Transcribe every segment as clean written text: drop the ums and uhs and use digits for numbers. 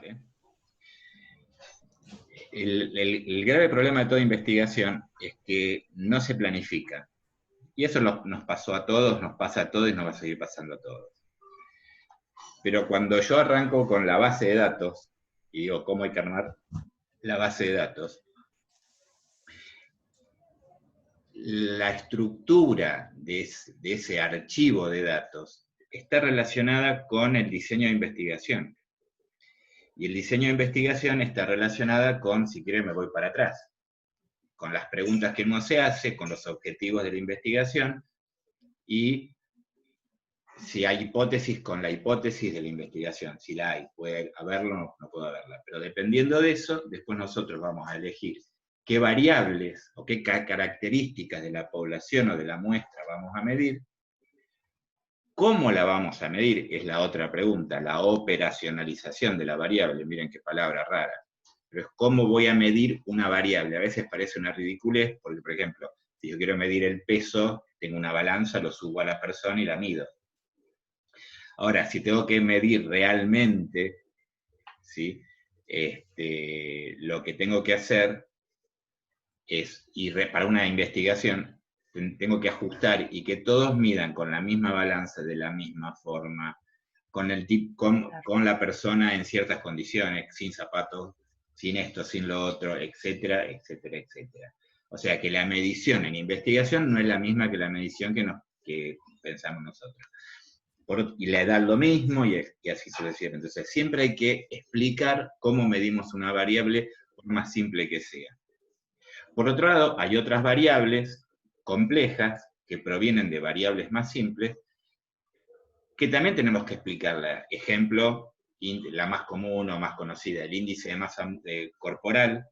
¿eh? El grave problema de toda investigación es que no se planifica. Y eso nos pasó a todos, nos pasa a todos y nos va a seguir pasando a todos. Pero cuando yo arranco con la base de datos, y digo cómo hay que armar la base de datos, la estructura de ese archivo de datos está relacionada con el diseño de investigación. Y el diseño de investigación está relacionada con, si quieren me voy para atrás, con las preguntas que uno se hace, con los objetivos de la investigación, y si hay hipótesis, con la hipótesis de la investigación. Si la hay, puede haberlo, no puede haberla. Pero dependiendo de eso, después nosotros vamos a elegir qué variables o qué características de la población o de la muestra vamos a medir. ¿Cómo la vamos a medir? Es la otra pregunta, la operacionalización de la variable. Miren qué palabra rara. Pero es cómo voy a medir una variable. A veces parece una ridiculez, porque, por ejemplo, si yo quiero medir el peso, tengo una balanza, lo subo a la persona y la mido. Ahora, si tengo que medir realmente, ¿sí? Lo que tengo que hacer es, para una investigación, tengo que ajustar y que todos midan con la misma balanza, de la misma forma, con la persona en ciertas condiciones, sin zapatos, sin esto, sin lo otro, etcétera, etcétera, etcétera. O sea que la medición en investigación no es la misma que la medición que pensamos nosotros. Y la edad lo mismo, y así sucesivamente. Entonces siempre hay que explicar cómo medimos una variable, por más simple que sea. Por otro lado, hay otras variables complejas que provienen de variables más simples que también tenemos que explicarla. Ejemplo, la más común o más conocida, el índice de masa corporal,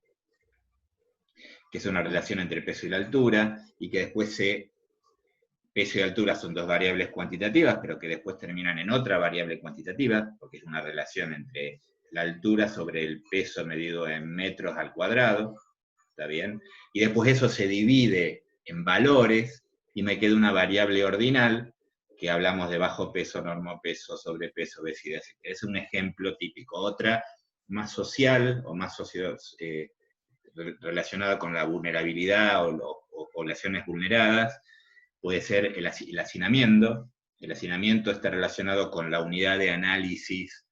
que es una relación entre peso y la altura, y que después peso y altura son dos variables cuantitativas, pero que después terminan en otra variable cuantitativa, porque es una relación entre la altura sobre el peso medido en metros al cuadrado, ¿está bien? Y después eso se divide en valores, y me queda una variable ordinal, que hablamos de bajo peso, normopeso, sobrepeso, obesidad. Es un ejemplo típico. Otra más social, o más relacionada con la vulnerabilidad o poblaciones vulneradas, puede ser el hacinamiento. El hacinamiento está relacionado con la unidad de análisis,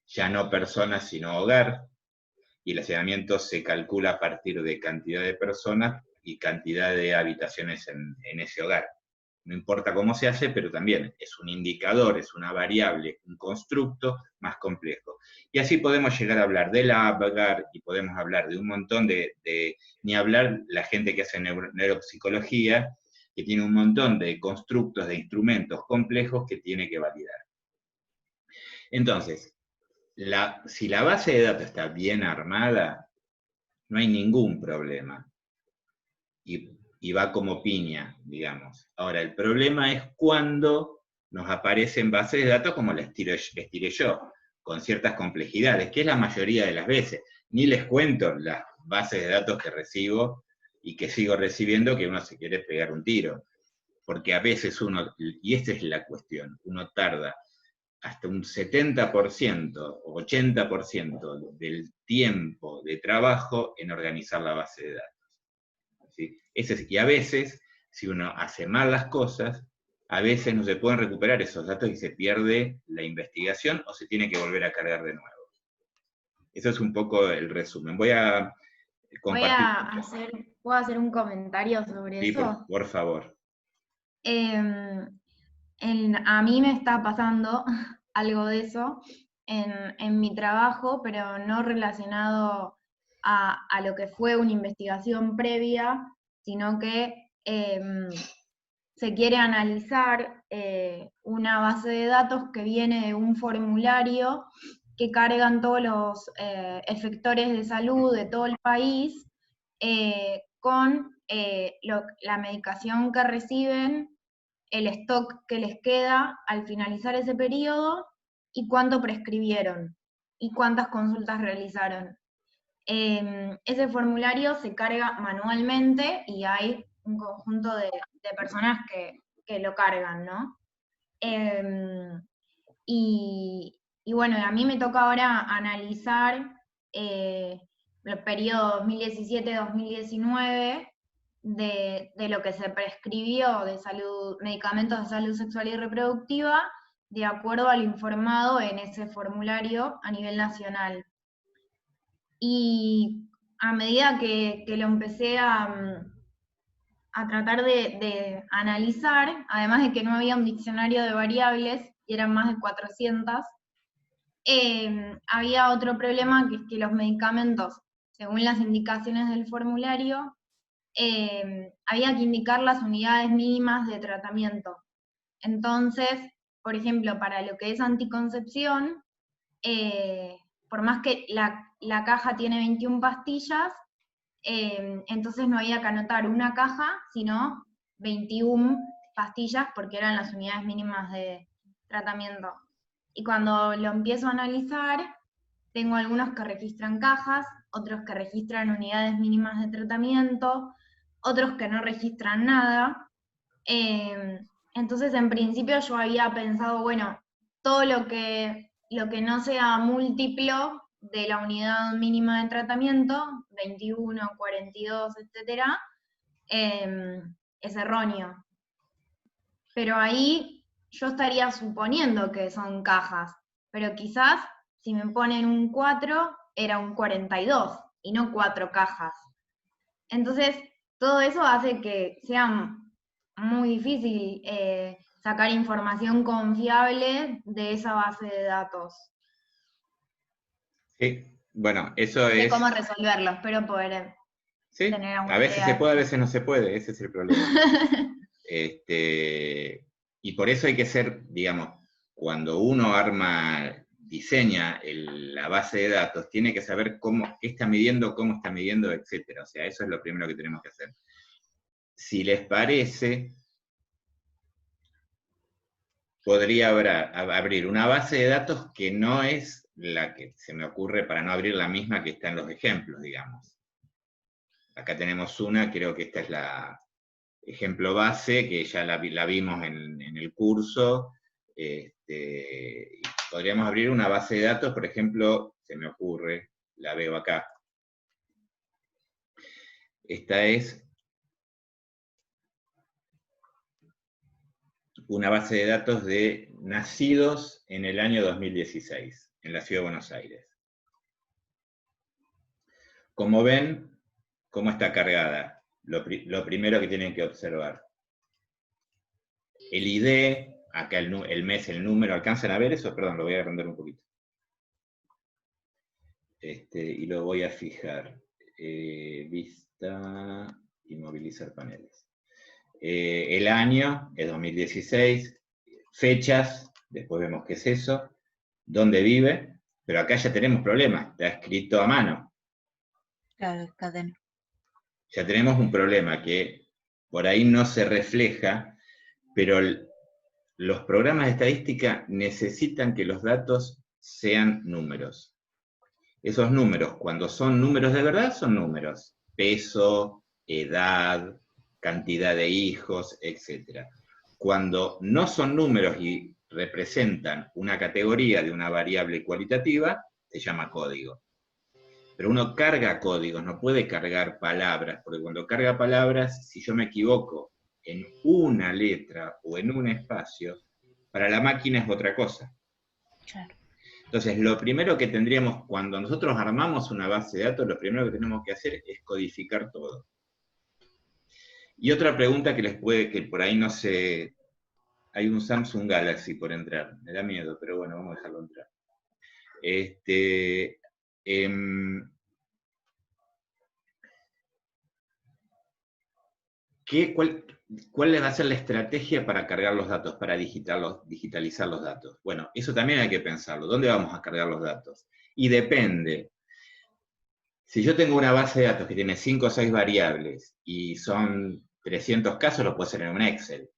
ya no personas, sino hogar, y el hacinamiento se calcula a partir de cantidad de personas y cantidad de habitaciones en ese hogar. No importa cómo se hace, pero también es un indicador, es una variable, un constructo más complejo. Y así podemos llegar a hablar del APGAR, y podemos hablar de un montón ni hablar la gente que hace neuropsicología, que tiene un montón de constructos, de instrumentos complejos que tiene que validar. Entonces, si la base de datos está bien armada, no hay ningún problema. Y va como piña, digamos. Ahora, el problema es cuando nos aparecen bases de datos como las tiré yo, con ciertas complejidades, que es la mayoría de las veces. Ni les cuento las bases de datos que recibo y que sigo recibiendo, que uno se quiere pegar un tiro. Porque a veces uno, y esta es la cuestión, uno tarda hasta un 70% o 80% del tiempo de trabajo en organizar la base de datos. ¿Sí? Y a veces, si uno hace mal las cosas, a veces no se pueden recuperar esos datos y se pierde la investigación o se tiene que volver a cargar de nuevo. Eso es un poco el resumen. Voy a compartir. ¿Puedo hacer un comentario sobre Sí, eso? por favor. A mí me está pasando algo de eso en mi trabajo, pero no relacionado a lo que fue una investigación previa, sino que se quiere analizar una base de datos que viene de un formulario que cargan todos los efectores de salud de todo el país con la medicación que reciben, el stock que les queda al finalizar ese periodo y cuánto prescribieron y cuántas consultas realizaron. Ese formulario se carga manualmente y hay un conjunto de personas que lo cargan, ¿no? Y Y bueno, a mí me toca ahora analizar el periodo 2017-2019 de lo que se prescribió de salud, medicamentos de salud sexual y reproductiva, de acuerdo al informado en ese formulario a nivel nacional. Y a medida que lo empecé a tratar de analizar, además de que no había un diccionario de variables, y eran más de 400, había otro problema, que es que los medicamentos, según las indicaciones del formulario, había que indicar las unidades mínimas de tratamiento. Entonces, por ejemplo, para lo que es anticoncepción, por más que la caja tiene 21 pastillas, entonces no había que anotar una caja, sino 21 pastillas, porque eran las unidades mínimas de tratamiento. Y cuando lo empiezo a analizar, tengo algunos que registran cajas, otros que registran unidades mínimas de tratamiento, otros que no registran nada. Entonces, en principio yo había pensado, bueno, todo lo que no sea múltiplo de la unidad mínima de tratamiento, 21, 42, etcétera, es erróneo. Pero ahí yo estaría suponiendo que son cajas, pero quizás si me ponen un 4, era un 42 y no 4 cajas. Entonces, todo eso hace que sea muy difícil sacar información confiable de esa base de datos. Sí, bueno, eso No sé es... cómo resolverlo, espero poder Sí, tener alguna a veces idea. se puede, a veces no se puede, ese es el problema. Y por eso hay que ser, digamos, cuando uno diseña la base de datos, tiene que saber qué está midiendo, cómo está midiendo, etc. O sea, eso es lo primero que tenemos que hacer. Si les parece, podría abrir una base de datos que no es la que se me ocurre, para no abrir la misma que está en los ejemplos, digamos. Acá tenemos una, creo que esta es la ejemplo base, que ya la vimos en el curso. Y podríamos abrir una base de datos, por ejemplo, se me ocurre, la veo acá. Esta es una base de datos de nacidos en el año 2016, en la Ciudad de Buenos Aires. Como ven, ¿cómo está cargada? Lo primero que tienen que observar. El ID, acá el mes, el número, ¿alcanzan a ver eso? Perdón, lo voy a agrandar un poquito. Y lo voy a fijar. Vista, inmovilizar paneles. El año es 2016. Fechas, después vemos qué es eso. ¿Dónde vive? Pero acá ya tenemos problemas, está escrito a mano. Claro, cadena. Ya tenemos un problema que por ahí no se refleja, pero los programas de estadística necesitan que los datos sean números. Esos números, cuando son números de verdad, son números. Peso, edad, cantidad de hijos, etc. Cuando no son números y representan una categoría de una variable cualitativa, se llama código. Pero uno carga códigos, no puede cargar palabras, porque cuando carga palabras, si yo me equivoco en una letra o en un espacio, para la máquina es otra cosa. Claro. Entonces, lo primero que tendríamos, cuando nosotros armamos una base de datos, lo primero que tenemos que hacer es codificar todo. Y otra pregunta que por ahí no sé, hay un Samsung Galaxy por entrar, me da miedo, pero bueno, vamos a dejarlo entrar. ¿Cuál va a ser la estrategia para cargar los datos, para digitalizar los datos? Bueno, eso también hay que pensarlo. ¿Dónde vamos a cargar los datos? Y depende. Si yo tengo una base de datos que tiene 5 o 6 variables y son 300 casos, lo puedo hacer en un Excel.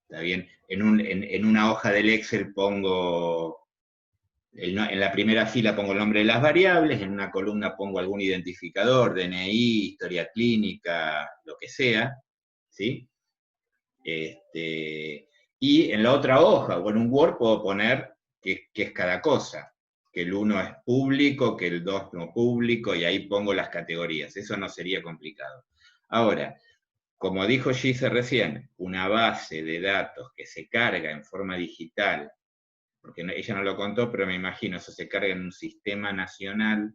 ¿Está bien? En una hoja del Excel pongo, en la primera fila pongo el nombre de las variables, en una columna pongo algún identificador, DNI, historia clínica, lo que sea, ¿sí? Y en la otra hoja o en un Word puedo poner qué es cada cosa, que el 1 es público, que el 2 no público, y ahí pongo las categorías. Eso no sería complicado. Ahora, como dijo Gise recién, una base de datos que se carga en forma digital, porque ella no lo contó, pero me imagino, eso se carga en un sistema nacional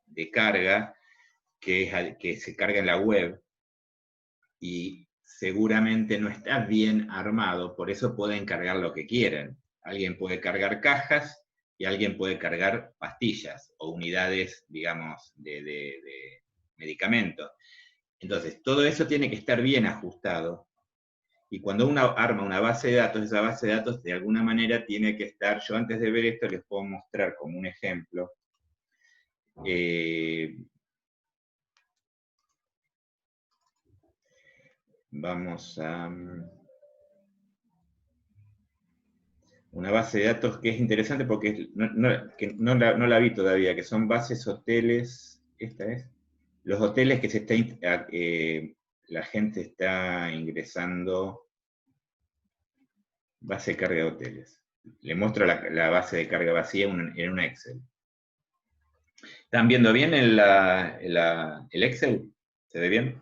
de carga, que se carga en la web, y seguramente no está bien armado, por eso pueden cargar lo que quieran. Alguien puede cargar cajas y alguien puede cargar pastillas o unidades, digamos, de medicamentos. Entonces, todo eso tiene que estar bien ajustado. Y cuando uno arma una base de datos, esa base de datos de alguna manera tiene que estar, yo antes de ver esto les puedo mostrar como un ejemplo. Vamos a... una base de datos que es interesante porque no la vi todavía, que son bases hoteles, esta es, los hoteles que se está, la gente está ingresando, base de carga de hoteles. Le muestro la base de carga vacía en un Excel. ¿Están viendo bien el Excel? ¿Se ve bien?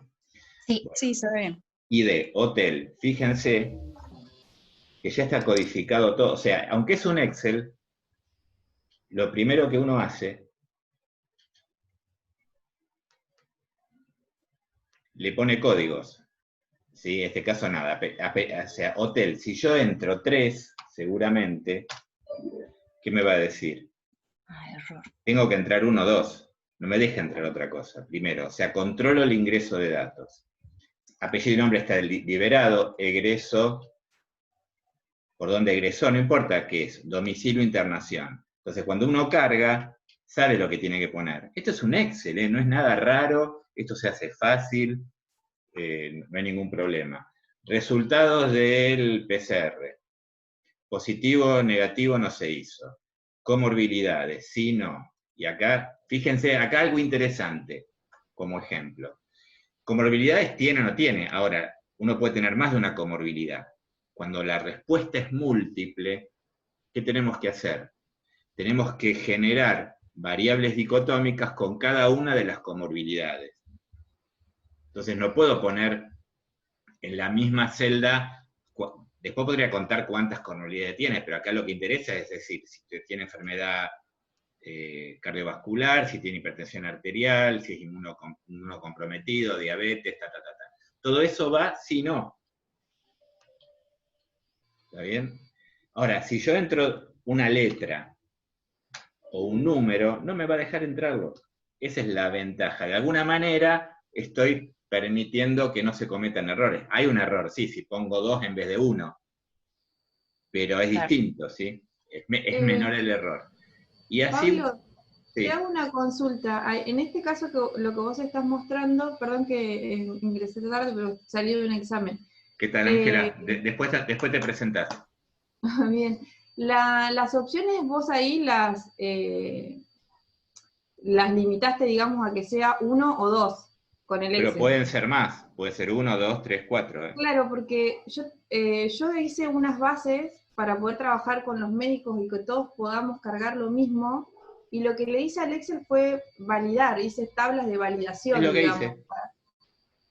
Sí, Bueno. sí, se ve bien. ID, hotel, fíjense que ya está codificado todo. O sea, aunque es un Excel, lo primero que uno hace, le pone códigos. ¿Sí? En este caso nada. O sea, hotel, si yo entro 3, seguramente, ¿qué me va a decir? Error. Tengo que entrar 1 o 2. No me deja entrar otra cosa. Primero, o sea, controlo el ingreso de datos. Apellido y nombre está liberado, egreso, por dónde egresó, no importa qué es, domicilio, internación. Entonces, cuando uno carga, sabe lo que tiene que poner. Esto es un Excel, no es nada raro, esto se hace fácil, no hay ningún problema. Resultados del PCR. Positivo, negativo no se hizo. Comorbilidades, sí, no. Y acá, fíjense, acá algo interesante, como ejemplo. Comorbilidades tiene o no tiene. Ahora, uno puede tener más de una comorbilidad. Cuando la respuesta es múltiple, ¿qué tenemos que hacer? Tenemos que generar variables dicotómicas con cada una de las comorbilidades. Entonces no puedo poner en la misma celda, después podría contar cuántas comorbilidades tiene, pero acá lo que interesa es decir, si tiene enfermedad cardiovascular, si tiene hipertensión arterial, si es inmunocomprometido, diabetes, Todo eso va si no. ¿Está bien? Ahora, si yo entro una letra o un número, no me va a dejar entrarlo. Esa es la ventaja. De alguna manera estoy permitiendo que no se cometan errores. Hay un error, sí, si pongo 2 en vez de 1, pero es distinto, ¿sí? Es menor el error. Y así... Pablo, sí. te hago una consulta. En este caso, lo que vos estás mostrando, perdón que ingresé tarde, pero salí de un examen. ¿Qué tal, Ángela? Después te presentás. Bien. Las opciones vos ahí las limitaste, digamos, a que sea 1 o 2 con el Excel. Pero pueden ser más. Puede ser 1, 2, 3, 4. Claro, porque yo hice unas bases para poder trabajar con los médicos y que todos podamos cargar lo mismo, y lo que le hice al Excel fue validar, hice tablas de validación, es lo que digamos. hice.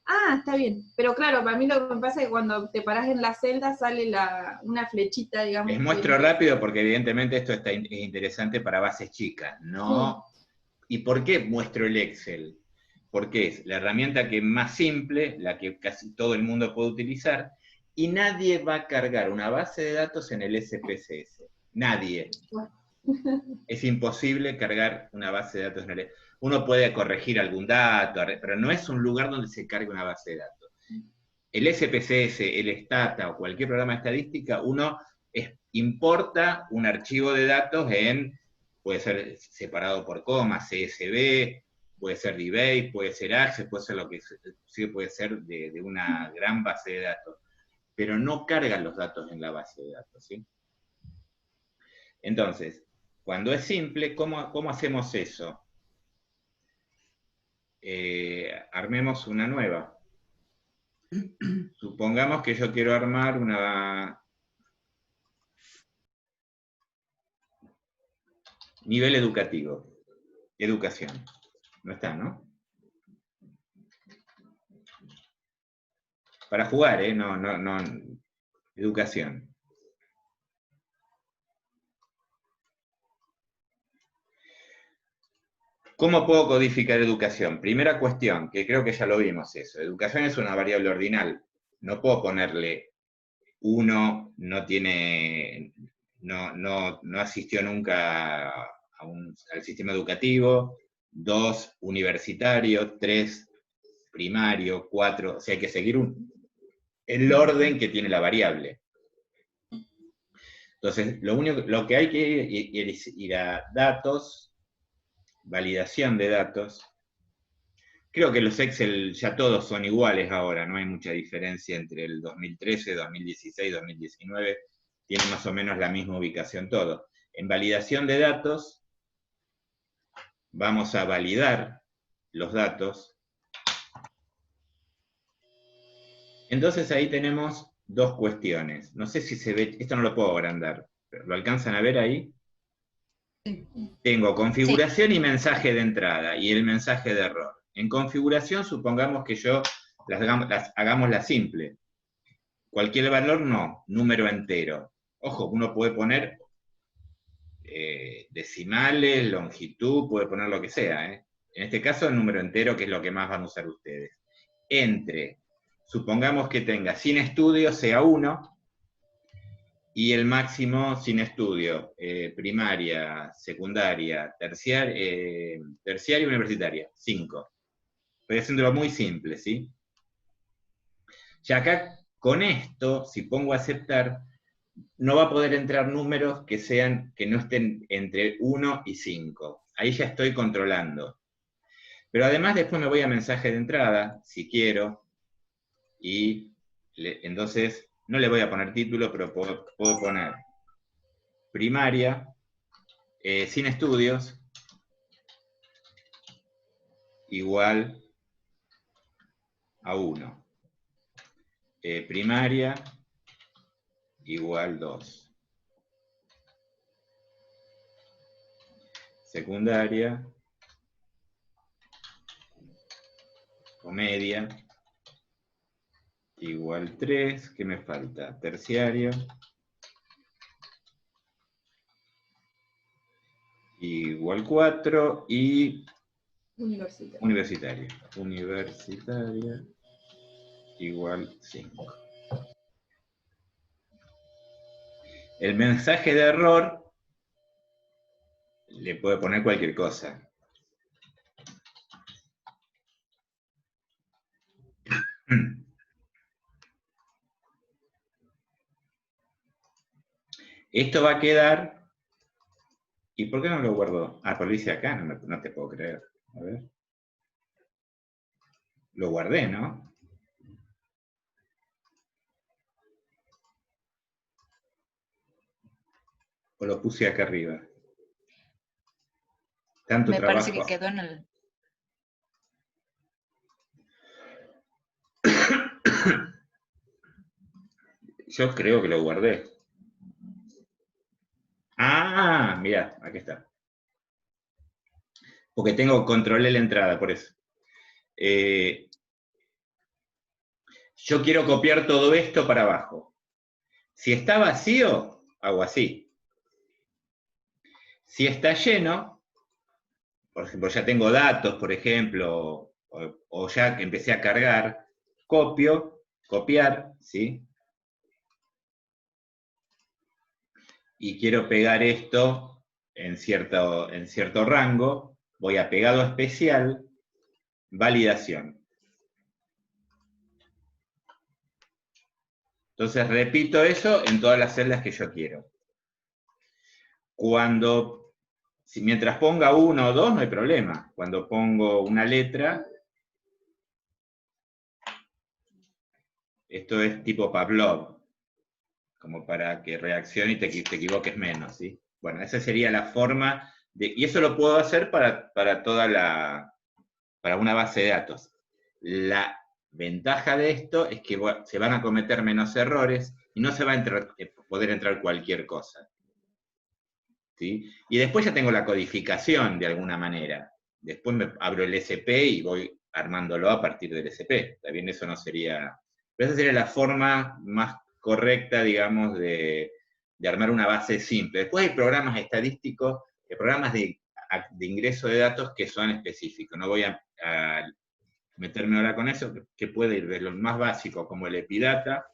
Ah, está bien. Pero claro, para mí lo que me pasa es que cuando te parás en la celda sale una flechita, digamos. Les muestro rápido porque evidentemente esto es interesante para bases chicas, ¿no? Sí. ¿Y por qué muestro el Excel? Porque es la herramienta que es más simple, la que casi todo el mundo puede utilizar, y nadie va a cargar una base de datos en el SPSS. Nadie. Es imposible cargar una base de datos en el... Uno puede corregir algún dato, pero no es un lugar donde se cargue una base de datos. El SPSS, el Stata o cualquier programa de estadística, uno importa un archivo de datos puede ser separado por comas, CSV, puede ser DBase, puede ser Access, puede ser lo que sí, puede ser de una gran base de datos, pero no cargan los datos en la base de datos, ¿sí? Entonces, cuando es simple, ¿cómo hacemos eso? Armemos una nueva. Supongamos que yo quiero armar Nivel educativo. Educación. No está, ¿no? Para jugar, ¿eh? No. Educación. ¿Cómo puedo codificar educación? Primera cuestión, que creo que ya lo vimos eso. Educación es una variable ordinal. No puedo ponerle 1, no asistió nunca al sistema educativo, 2, universitario, 3, primario, 4, o sea, hay que seguir el orden que tiene la variable. Entonces, lo que hay que ir a datos, validación de datos. Creo que los Excel ya todos son iguales ahora, no hay mucha diferencia entre el 2013, 2016, 2019, tienen más o menos la misma ubicación todo. En validación de datos, vamos a validar los datos. Entonces ahí tenemos dos cuestiones. No sé si se ve, esto no lo puedo agrandar, pero ¿lo alcanzan a ver ahí? Tengo configuración y mensaje de entrada, y el mensaje de error. En configuración, supongamos que yo hagamos la simple. Cualquier valor no, número entero. Ojo, uno puede poner decimales, longitud, puede poner lo que sea. En este caso, el número entero, que es lo que más van a usar ustedes. Supongamos que tenga sin estudio, sea 1, y el máximo sin estudio, primaria, secundaria, terciaria y universitaria, 5. Estoy haciéndolo muy simple, ¿sí? Ya acá, con esto, si pongo aceptar, no va a poder entrar números que no estén entre 1 y 5. Ahí ya estoy controlando. Pero además después me voy a mensaje de entrada, si quiero, y entonces no le voy a poner título, pero puedo poner primaria, sin estudios, igual a 1. Primaria, igual 2. Secundaria, o media, igual 3. ¿Qué me falta? Terciario, igual 4, y universitaria. Universitaria, igual 5. El mensaje de error le puede poner cualquier cosa. Esto va a quedar. ¿Y por qué no lo guardo? Ah, pero lo hice acá, no te puedo creer. A ver. Lo guardé, ¿no? ¿O lo puse acá arriba? Tanto Me trabajo. parece que quedó en el... Yo creo que lo guardé. Ah, mira, aquí está. Porque controlé la entrada, por eso. Yo quiero copiar todo esto para abajo. Si está vacío, hago así. Si está lleno, por ejemplo, ya tengo datos, por ejemplo, o ya empecé a cargar, copiar, ¿sí? Y quiero pegar esto en cierto rango, voy a pegado especial, validación. Entonces repito eso en todas las celdas que yo quiero. Mientras ponga 1 o 2 no hay problema. Cuando pongo una letra, esto es tipo Pavlov, como para que reaccione y te equivoques menos, ¿sí? Bueno, esa sería la forma y eso lo puedo hacer para una base de datos. La ventaja de esto es que se van a cometer menos errores y no se va a poder entrar cualquier cosa. ¿sí? Y después ya tengo la codificación de alguna manera. Después me abro el SP y voy armándolo a partir del SP. También eso no sería... Pero esa sería la forma más correcta, digamos, de armar una base simple. Después hay programas estadísticos, programas de ingreso de datos que son específicos. No voy a meterme ahora con eso, que puede ir de lo más básico como el Epidata,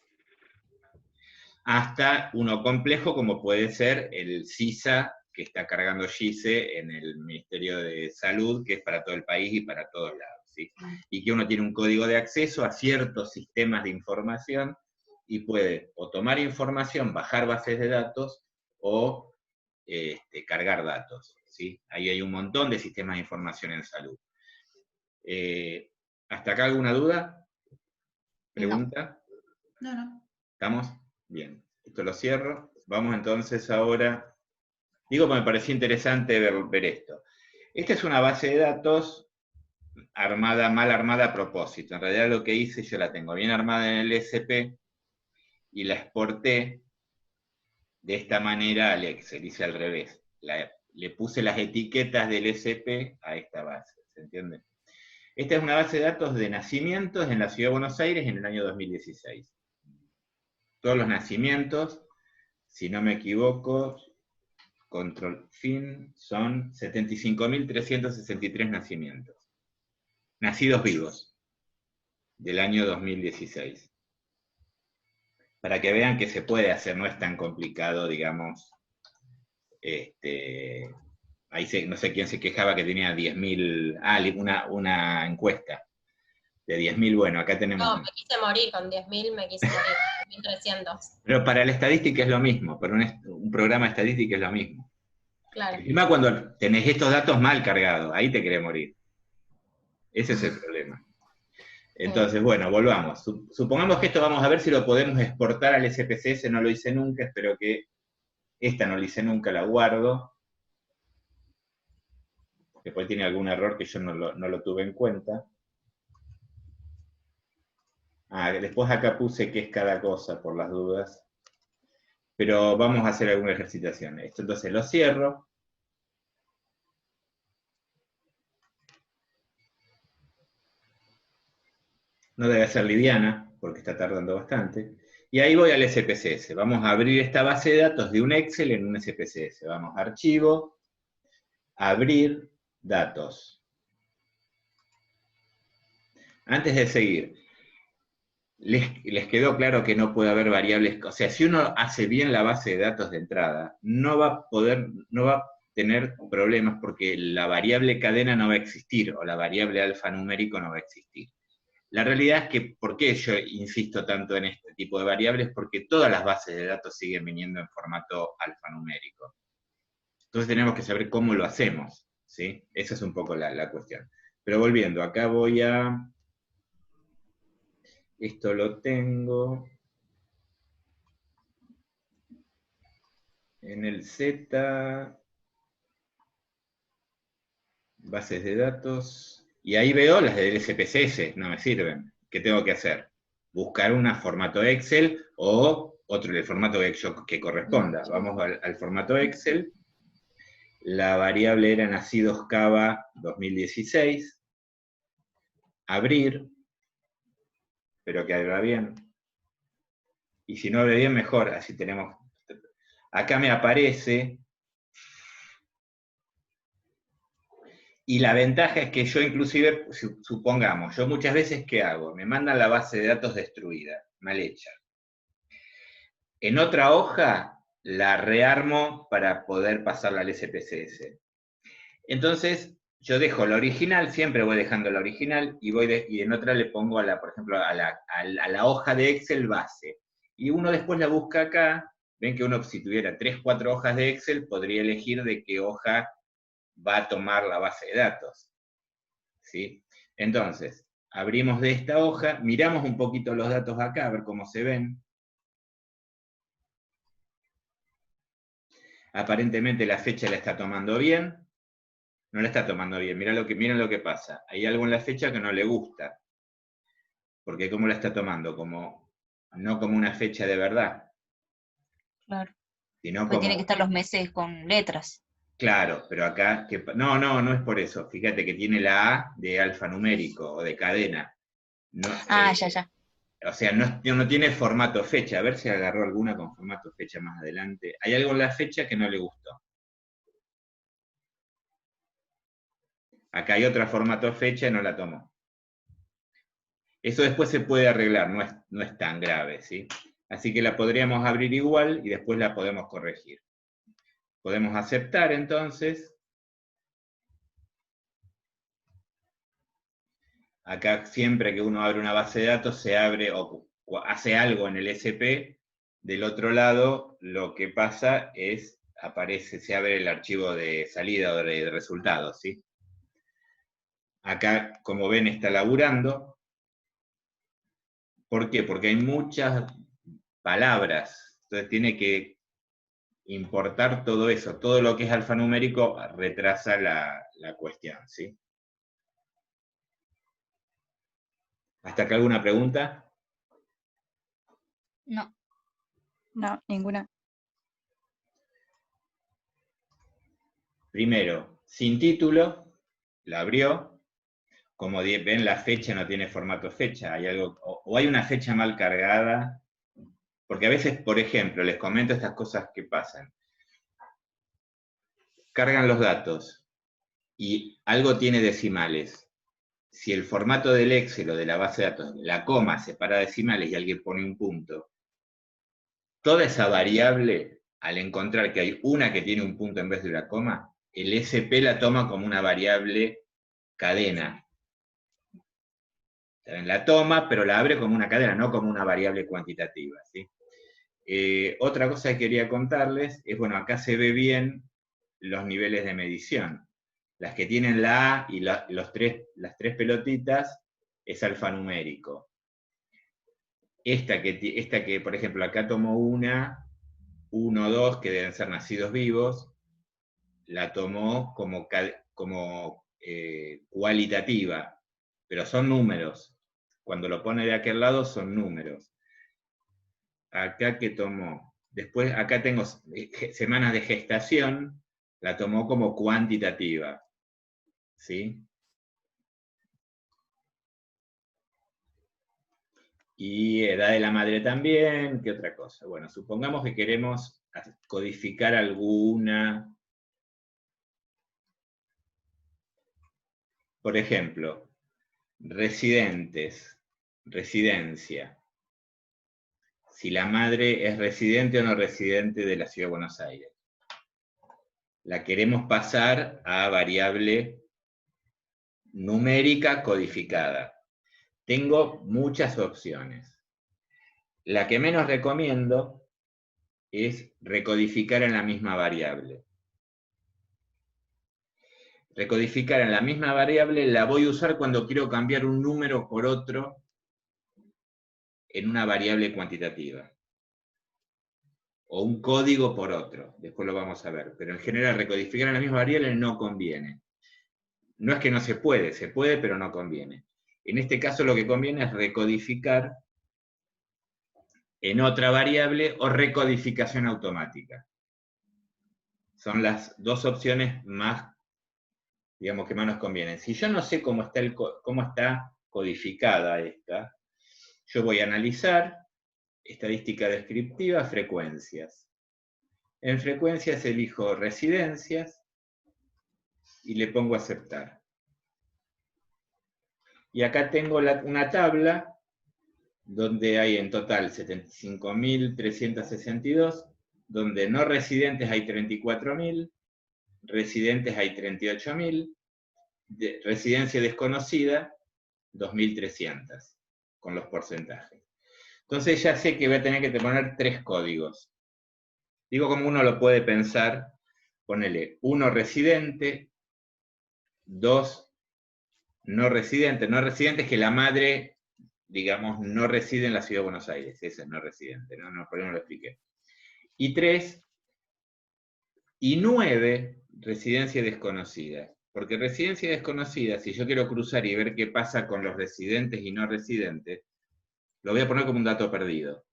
hasta uno complejo como puede ser el CISA, que está cargando GISE en el Ministerio de Salud, que es para todo el país y para todos lados, ¿sí? Y que uno tiene un código de acceso a ciertos sistemas de información y puede o tomar información, bajar bases de datos o cargar datos, ¿sí? Ahí hay un montón de sistemas de información en salud. ¿Hasta acá alguna duda? ¿Pregunta? No. ¿Estamos? Bien. Esto lo cierro. Vamos entonces ahora... Digo que me pareció interesante ver esto. Esta es una base de datos armada, mal armada a propósito. En realidad lo que hice, yo la tengo bien armada en el SP y la exporté de esta manera al Excel, hice al revés. Le puse las etiquetas del SP a esta base, ¿se entiende? Esta es una base de datos de nacimientos en la Ciudad de Buenos Aires en el año 2016. Todos los nacimientos, si no me equivoco, control fin, son 75.363 nacimientos. Nacidos vivos, del año 2016. Para que vean que se puede hacer, no es tan complicado, digamos. Ahí no sé quién se quejaba que tenía 10.000, una encuesta de 10.000, bueno, acá tenemos... No, me quise morir con 10.000, me quise morir, 1.300. Pero para la estadística es lo mismo, para un programa de estadística es lo mismo. Claro. Encima cuando tenés estos datos mal cargados, ahí te querés morir. Ese es el problema. Entonces, bueno, volvamos. Supongamos que esto vamos a ver si lo podemos exportar al SPSS, no lo hice nunca, espero que esta no la hice nunca, la guardo. Después tiene algún error que yo no lo tuve en cuenta. Después acá puse qué es cada cosa, por las dudas. Pero vamos a hacer alguna ejercitación. Esto entonces lo cierro. No debe ser liviana, porque está tardando bastante. Y ahí voy al SPSS. Vamos a abrir esta base de datos de un Excel en un SPSS. Vamos a Archivo, Abrir, Datos. Antes de seguir, les quedó claro que no puede haber variables. O sea, si uno hace bien la base de datos de entrada, no va a tener problemas porque la variable cadena no va a existir, o la variable alfanumérico no va a existir. La realidad es que, ¿por qué yo insisto tanto en este tipo de variables? Porque todas las bases de datos siguen viniendo en formato alfanumérico. Entonces tenemos que saber cómo lo hacemos, ¿sí? Esa es un poco la cuestión. Pero volviendo, acá voy a... Esto lo tengo... En el Z... Bases de datos... Y ahí veo las del SPSS, no me sirven. ¿Qué tengo que hacer? Buscar un formato Excel o otro del formato que corresponda. Vamos al formato Excel. La variable era nacidos Cava 2016. Abrir. Espero que abra bien. Y si no abre bien, mejor. Así tenemos... Acá me aparece... Y la ventaja es que yo inclusive, supongamos, yo muchas veces, ¿qué hago? Me mandan la base de datos destruida, mal hecha. En otra hoja la rearmo para poder pasarla al SPSS. Entonces, yo dejo la original, siempre voy dejando la original, y en otra le pongo, por ejemplo, a la hoja de Excel base. Y uno después la busca acá, ven que uno si tuviera 3, 4 hojas de Excel, podría elegir de qué hoja va a tomar la base de datos. ¿Sí? Entonces, abrimos de esta hoja, miramos un poquito los datos acá, a ver cómo se ven. Aparentemente la fecha la está tomando bien. No la está tomando bien. Miren lo que pasa. Hay algo en la fecha que no le gusta. Porque ¿cómo la está tomando? No como una fecha de verdad. Claro. sino Porque como... tiene que estar los meses con letras. Claro, pero acá... no es por eso. Fíjate que tiene la A de alfanumérico o de cadena. No, Ya. o sea, no tiene formato fecha. A ver si agarró alguna con formato fecha más adelante. Hay algo en la fecha que no le gustó. Acá hay otra formato fecha y no la tomó. Eso después se puede arreglar, no es tan grave, ¿sí? Así que la podríamos abrir igual y después la podemos corregir. Podemos aceptar entonces. Acá siempre que uno abre una base de datos se abre o hace algo en el SP, del otro lado lo que pasa es, se abre el archivo de salida o de resultados, ¿sí? Acá, como ven, está laburando. ¿Por qué? Porque hay muchas palabras, entonces tiene que importar todo eso, todo lo que es alfanumérico retrasa la cuestión, ¿sí? ¿Hasta acá alguna pregunta? No. No, ninguna. Primero, sin título, la abrió. Como ven, la fecha no tiene formato fecha. Hay algo, o hay una fecha mal cargada, porque a veces, por ejemplo, les comento estas cosas que pasan. Cargan los datos y algo tiene decimales. Si el formato del Excel o de la base de datos, la coma separa decimales y alguien pone un punto, toda esa variable, al encontrar que hay una que tiene un punto en vez de una coma, el SP la toma como una variable cadena. La toma, pero la abre como una cadena, no como una variable cuantitativa, ¿sí? Otra cosa que quería contarles es, bueno, acá se ve bien los niveles de medición. Las que tienen la A y las tres pelotitas es alfanumérico. Esta que, por ejemplo, acá tomó 1, 2, que deben ser nacidos vivos, la tomó como cualitativa, pero son números. Cuando lo pone de aquel lado son números. Acá que tomó, después acá tengo semanas de gestación, la tomó como cuantitativa, ¿sí? Y edad de la madre también, ¿qué otra cosa? Bueno, supongamos que queremos codificar alguna. Por ejemplo, residencia. Si la madre es residente o no residente de la Ciudad de Buenos Aires. La queremos pasar a variable numérica codificada. Tengo muchas opciones. La que menos recomiendo es recodificar en la misma variable. Recodificar en la misma variable la voy a usar cuando quiero cambiar un número por otro en una variable cuantitativa. O un código por otro, después lo vamos a ver. Pero en general recodificar en la misma variable no conviene. No es que no se puede, pero no conviene. En este caso lo que conviene es recodificar en otra variable o recodificación automática. Son las dos opciones más, digamos, que más nos convienen. Si yo no sé cómo está codificada esta, yo voy a analizar estadística descriptiva, frecuencias. En frecuencias elijo residencias y le pongo aceptar. Y acá tengo una tabla donde hay en total 75.362, donde no residentes hay 34.000, residentes hay 38.000, residencia desconocida 2.300, con los porcentajes. Entonces ya sé que voy a tener que poner 3 códigos. Digo como uno lo puede pensar, ponele 1 residente, 2 no residente. No residente es que la madre, digamos, no reside en la Ciudad de Buenos Aires. Ese es no residente, ¿no? Por eso no lo expliqué. Y 3 y 9, residencia desconocida. Porque residencia desconocida, si yo quiero cruzar y ver qué pasa con los residentes y no residentes, lo voy a poner como un dato perdido.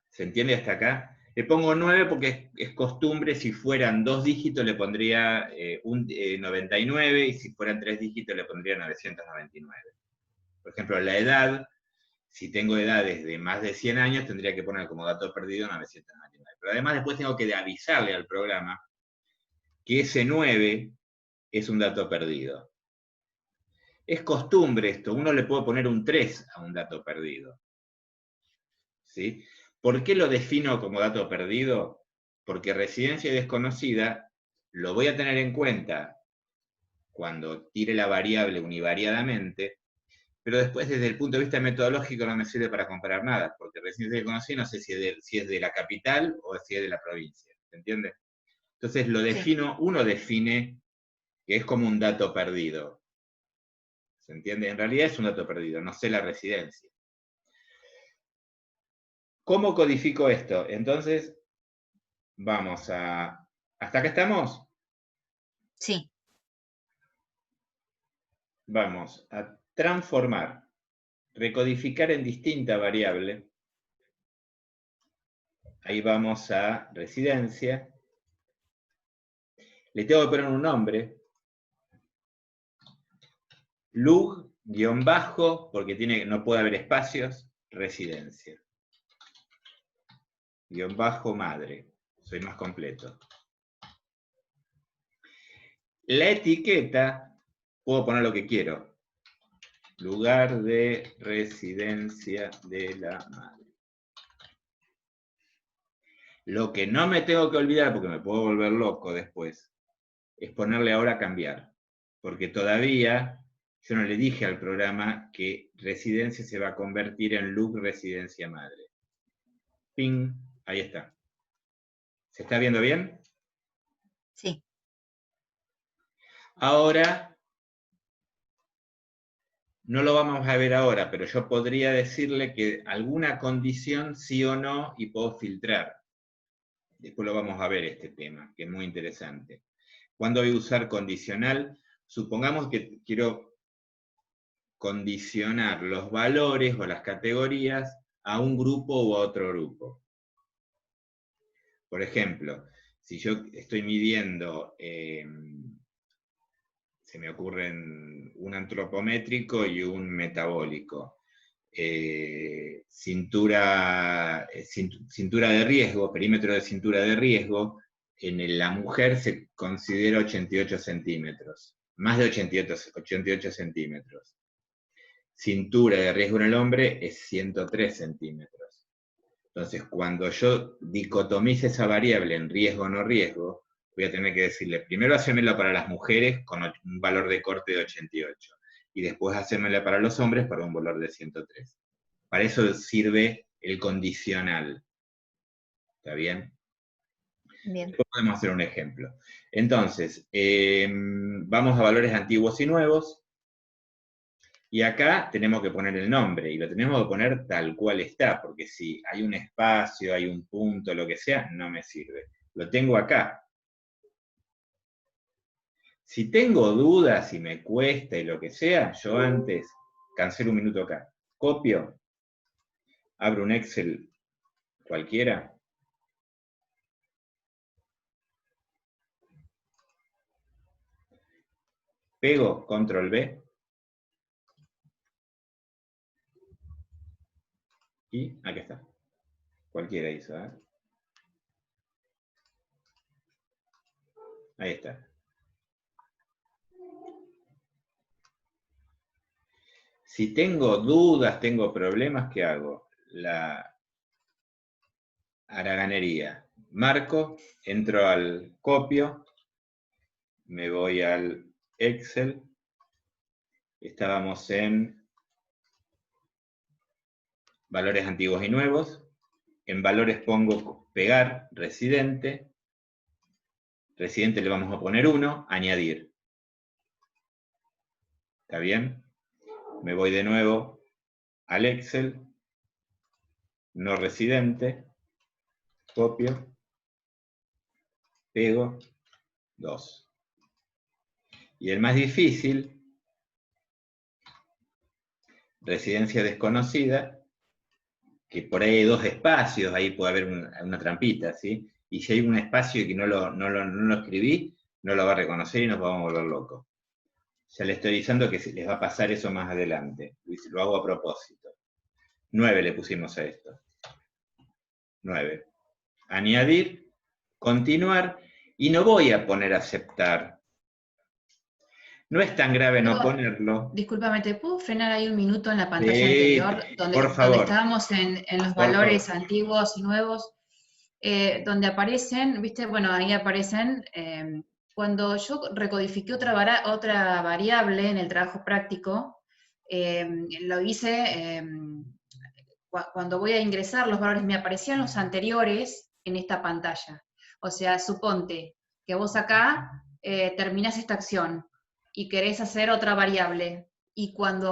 ¿Se entiende hasta acá? Le pongo 9 porque es costumbre, si fueran 2 dígitos le pondría 99, y si fueran 3 dígitos le pondría 999. Por ejemplo, la edad, si tengo edades de más de 100 años, tendría que poner como dato perdido 999. Pero además después tengo que avisarle al programa que ese 9 es un dato perdido. Es costumbre esto, uno le puede poner un 3 a un dato perdido. ¿Sí? ¿Por qué lo defino como dato perdido? Porque residencia desconocida lo voy a tener en cuenta cuando tire la variable univariadamente, pero después desde el punto de vista metodológico no me sirve para comparar nada, porque residencia desconocida no sé si es de la capital o si es de la provincia, ¿se entiende? Entonces lo defino, uno define que es como un dato perdido, ¿se entiende? En realidad es un dato perdido, no sé la residencia. ¿Cómo codifico esto? Entonces, vamos a... ¿Hasta acá estamos? Sí. Vamos a transformar, recodificar en distinta variable. Ahí vamos a residencia. Le tengo que poner un nombre. Lug, guión bajo, porque no puede haber espacios, residencia. Guión bajo madre. Soy más completo. La etiqueta, puedo poner lo que quiero. Lugar de residencia de la madre. Lo que no me tengo que olvidar, porque me puedo volver loco después, es ponerle ahora cambiar. Porque todavía yo no le dije al programa que residencia se va a convertir en LUG residencia madre. Ping, ahí está. ¿Se está viendo bien? Sí. Ahora, no lo vamos a ver ahora, pero yo podría decirle que alguna condición sí o no y puedo filtrar. Después lo vamos a ver este tema, que es muy interesante. ¿Cuándo voy a usar condicional? Supongamos que quiero condicionar los valores o las categorías a un grupo u a otro grupo. Por ejemplo, si yo estoy midiendo, se me ocurren un antropométrico y un metabólico, cintura de riesgo, perímetro de cintura de riesgo, en la mujer se considera 88 centímetros, más de 88 centímetros. Cintura de riesgo en el hombre es 103 centímetros. Entonces, cuando yo dicotomice esa variable en riesgo o no riesgo, voy a tener que decirle, primero hacérmela para las mujeres con un valor de corte de 88, y después hacérmela para los hombres para un valor de 103. Para eso sirve el condicional. ¿Está bien? Bien. Después podemos hacer un ejemplo. Entonces, vamos a valores antiguos y nuevos. Y acá tenemos que poner el nombre, y lo tenemos que poner tal cual está, porque si hay un espacio, hay un punto, lo que sea, no me sirve. Lo tengo acá. Si tengo dudas, si me cuesta y lo que sea, yo antes cancelo un minuto acá. Copio, abro un Excel cualquiera. Pego, control V. Y aquí está. Cualquiera hizo, ¿eh? Ahí está. Si tengo dudas, tengo problemas, ¿qué hago? La haraganería. Marco, entro al copio, me voy al Excel. Estábamos en valores antiguos y nuevos. En valores pongo pegar, residente. Residente le vamos a poner 1, añadir. ¿Está bien? Me voy de nuevo al Excel. No residente. Copio. Pego. 2. Y el más difícil, residencia desconocida, que por ahí hay 2 espacios, ahí puede haber una trampita, ¿sí? Y si hay un espacio y que no lo escribí, no lo va a reconocer y nos vamos a volver locos. Ya le estoy diciendo que les va a pasar eso más adelante. Lo hago a propósito. 9 le pusimos a esto. 9. Añadir, continuar, y no voy a poner aceptar. No es tan grave no ponerlo. Discúlpame, ¿te puedo frenar ahí un minuto en la pantalla Sí, anterior? Donde por favor. estábamos en los Por valores favor. antiguos y nuevos, donde aparecen, ¿viste? Bueno, ahí aparecen, cuando yo recodifiqué otra variable en el trabajo práctico, lo hice, cuando voy a ingresar los valores, me aparecían los anteriores en esta pantalla. O sea, suponte que vos acá terminás esta acción y querés hacer otra variable, y cuando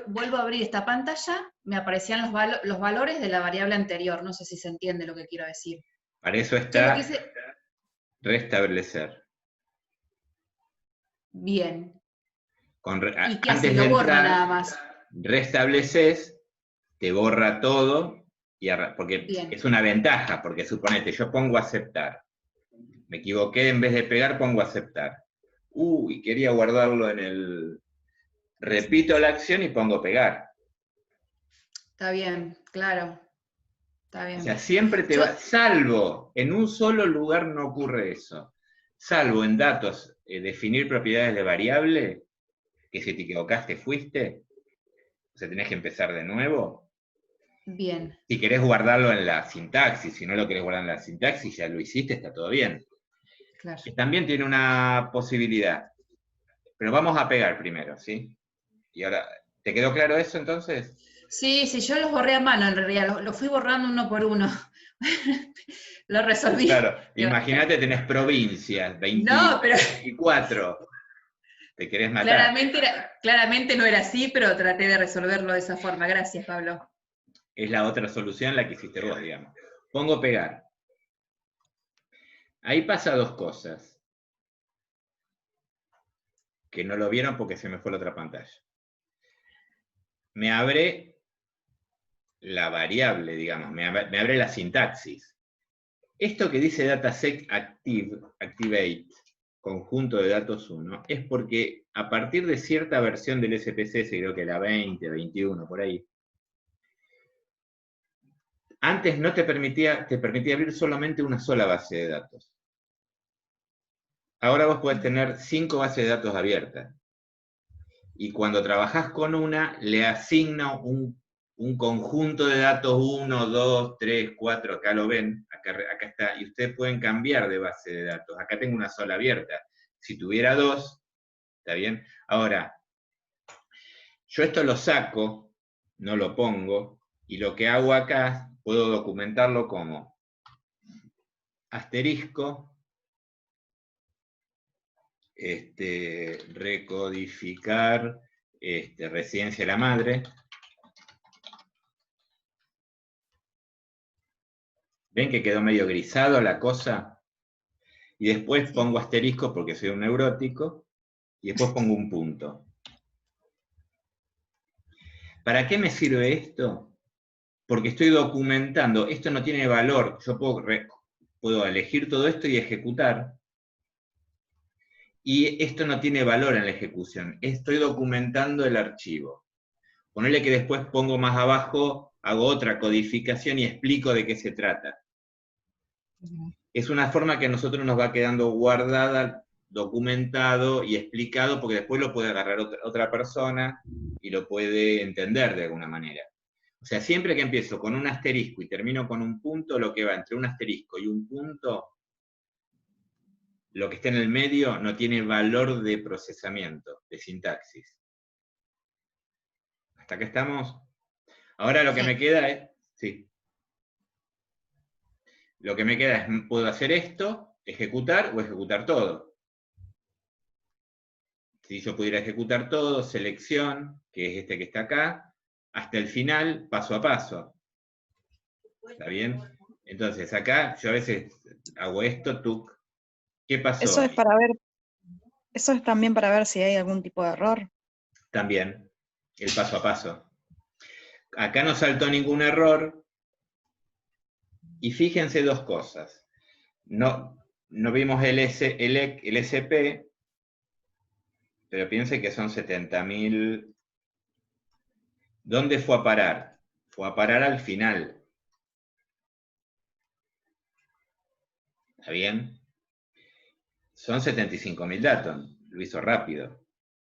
vuelvo a abrir esta pantalla, me aparecían los valores de la variable anterior. No sé si se entiende lo que quiero decir. Para eso Yo lo está que hice- restablecer. Bien. ¿Y qué Antes hace? de Lo borra entrar, nada más. restableces, te borra todo, porque Bien. es una ventaja, porque suponete, yo pongo aceptar. Me equivoqué, en vez de pegar pongo aceptar. Y quería guardarlo en el... Repito la acción y pongo pegar. Está bien, claro. Está O bien. sea, siempre te va... Salvo, en un solo lugar no ocurre eso. Salvo en datos, definir propiedades de variable, que si te equivocaste fuiste, o sea, tenés que empezar de nuevo. Bien. Si querés guardarlo en la sintaxis, si no lo querés guardar en la sintaxis, ya lo hiciste, está todo bien. Claro. Que también tiene una posibilidad. Pero vamos a pegar primero, ¿sí? Y ahora, ¿te quedó claro eso entonces? Sí, yo los borré a mano en realidad, los fui borrando uno por uno. Lo resolví. Claro, imagínate, tenés provincias, No, pero 24. Te querés matar. claramente no era así, pero traté de resolverlo de esa forma. Gracias, Pablo. Es la otra solución la que hiciste vos, digamos. Pongo pegar. Ahí pasa 2 cosas. Que no lo vieron porque se me fue la otra pantalla. Me abre la variable, digamos, me abre la sintaxis. Esto que dice datasec activate, conjunto de datos 1, es porque a partir de cierta versión del SPSS, creo que la 20, 21, por ahí, antes no te permitía abrir solamente una sola base de datos. Ahora vos podés tener 5 bases de datos abiertas. Y cuando trabajás con una, le asigna un conjunto de datos 1, 2, 3, 4, acá lo ven, acá está, y ustedes pueden cambiar de base de datos. Acá tengo una sola abierta. Si tuviera 2, ¿está bien? Ahora, yo esto lo saco, no lo pongo, y lo que hago acá, puedo documentarlo como asterisco, recodificar residencia de la madre. ¿Ven que quedó medio grisado la cosa? Y después pongo asterisco porque soy un neurótico, y después pongo un punto. ¿Para qué me sirve esto? Porque estoy documentando, esto no tiene valor, yo puedo elegir todo esto y ejecutar, y esto no tiene valor en la ejecución, estoy documentando el archivo. Ponele que después pongo más abajo, hago otra codificación y explico de qué se trata. Es una forma que a nosotros nos va quedando guardada, documentado y explicado, porque después lo puede agarrar otra persona y lo puede entender de alguna manera. O sea, siempre que empiezo con un asterisco y termino con un punto, lo que va entre un asterisco y un punto, lo que está en el medio no tiene valor de procesamiento, de sintaxis. ¿Hasta acá estamos? Ahora lo que me queda es... Sí. Lo que me queda es, puedo hacer esto, ejecutar o ejecutar todo. Si yo pudiera ejecutar todo, selección, que es este que está acá, hasta el final, paso a paso. ¿Está bien? Entonces, acá yo a veces hago esto, tuc. ¿Qué pasó? Eso es también para ver si hay algún tipo de error. También, el paso a paso. Acá no saltó ningún error, Y fíjense dos cosas. No vimos el SP, pero piensen que son 70.000. ¿Dónde fue a parar? Fue a parar al final. ¿Está bien? Son 75.000 datos. Lo hizo rápido.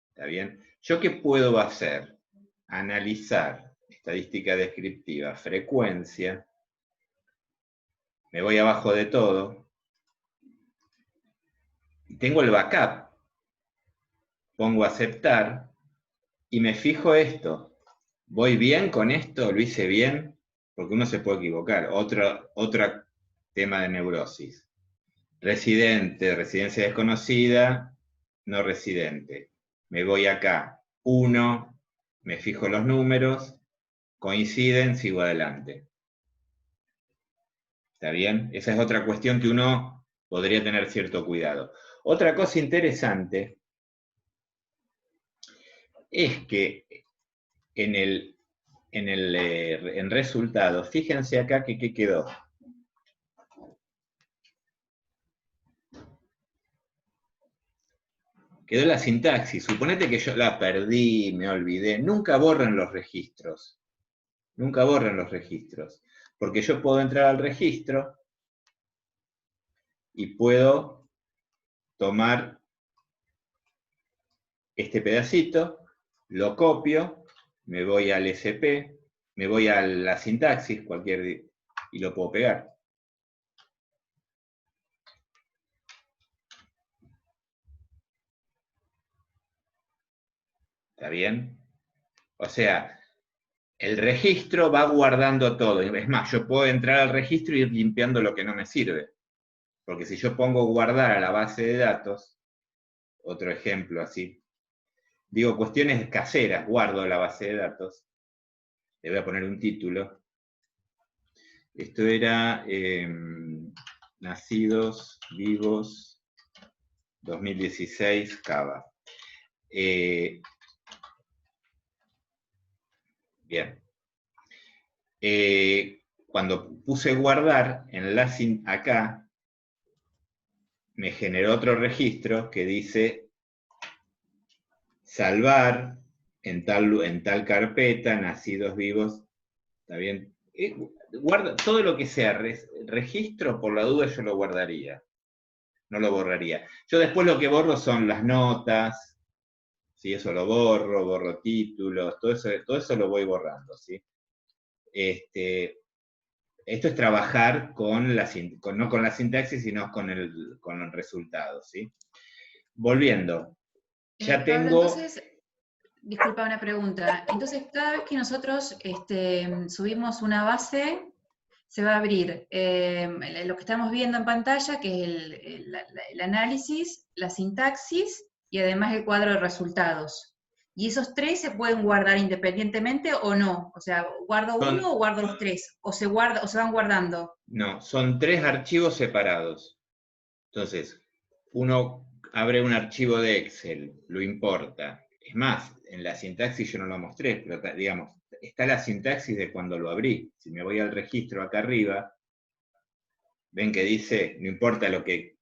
¿Está bien? ¿Yo qué puedo hacer? Analizar estadística descriptiva, frecuencia. Me voy abajo de todo. Y tengo el backup. Pongo aceptar y me fijo esto. ¿Voy bien con esto? ¿Lo hice bien? Porque uno se puede equivocar. Otro tema de neurosis. Residente, residencia desconocida, no residente. Me voy acá. 1, me fijo los números, coinciden, sigo adelante. ¿Está bien? Esa es otra cuestión que uno podría tener cierto cuidado. Otra cosa interesante es que en resultados, fíjense acá que ¿qué quedó? Quedó la sintaxis. Suponete que yo la perdí, me olvidé. Nunca borren los registros. Nunca borren los registros. Porque yo puedo entrar al registro y puedo tomar este pedacito, lo copio, me voy al SP, me voy a la sintaxis, y lo puedo pegar. ¿Está bien? O sea, el registro va guardando todo. Es más, yo puedo entrar al registro y ir limpiando lo que no me sirve. Porque si yo pongo guardar a la base de datos, otro ejemplo así, digo cuestiones caseras, guardo la base de datos, le voy a poner un título. Esto era Nacidos Vivos 2016 Cava. Bien. Cuando puse guardar, acá, me generó otro registro que dice salvar en tal carpeta, nacidos vivos. ¿Está bien? Guarda, todo lo que sea registro, por la duda yo lo guardaría. No lo borraría. Yo después lo que borro son las notas, ¿sí? Eso lo borro títulos, todo eso lo voy borrando, ¿sí? Esto es trabajar no con la sintaxis, sino con el resultado, ¿sí? Volviendo. Ya Pablo, tengo... entonces, disculpa una pregunta. Entonces, cada vez que nosotros subimos una base, se va a abrir lo que estamos viendo en pantalla, que es el análisis, la sintaxis y además el cuadro de resultados. ¿Y esos tres se pueden guardar independientemente o no? O sea, ¿guardo uno o guardo los tres? ¿O se van guardando? No, son 3 archivos separados. Entonces, uno abre un archivo de Excel, lo importa. Es más, en la sintaxis yo no lo mostré, pero digamos, está la sintaxis de cuando lo abrí. Si me voy al registro acá arriba, ven que dice, no importa lo que...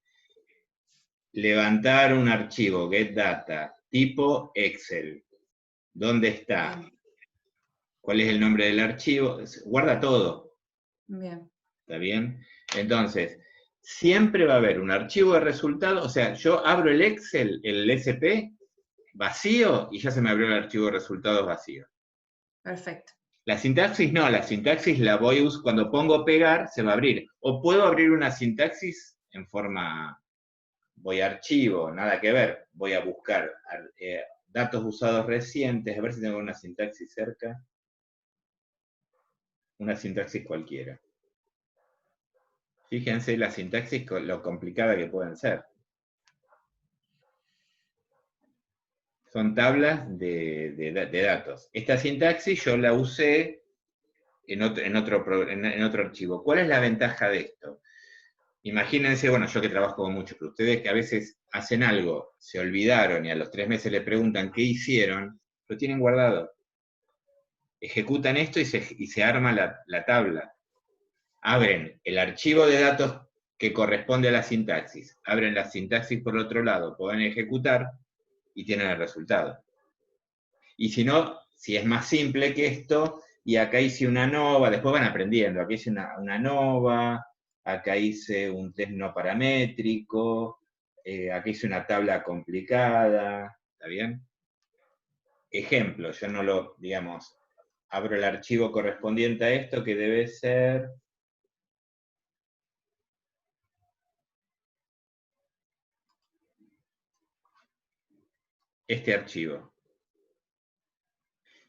Levantar un archivo, get data, tipo Excel. ¿Dónde está? ¿Cuál es el nombre del archivo? Guarda todo. Bien. ¿Está bien? Entonces, siempre va a haber un archivo de resultados, o sea, yo abro el Excel, el SP, vacío, y ya se me abrió el archivo de resultados vacío. Perfecto. La sintaxis no, la sintaxis la voy a usar, cuando pongo pegar, se va a abrir. O puedo abrir una sintaxis en forma, voy a archivo, nada que ver, voy a buscar datos usados recientes, a ver si tengo una sintaxis cerca. Una sintaxis cualquiera. Fíjense la sintaxis, lo complicada que pueden ser. Son tablas de datos. Esta sintaxis yo la usé en otro archivo. ¿Cuál es la ventaja de esto? Imagínense, bueno, yo que trabajo con muchos, pero ustedes que a veces hacen algo, se olvidaron y a los 3 meses le preguntan qué hicieron, lo tienen guardado. Ejecutan esto y se arma la tabla. abren el archivo de datos que corresponde a la sintaxis, abren la sintaxis por otro lado, pueden ejecutar y tienen el resultado. Y si no, si es más simple que esto, y acá hice una nova, después van aprendiendo, aquí hice una nova, acá hice un test no paramétrico, acá hice una tabla complicada, ¿está bien? Ejemplo, yo no lo, digamos, abro el archivo correspondiente a esto, que debe ser... este archivo.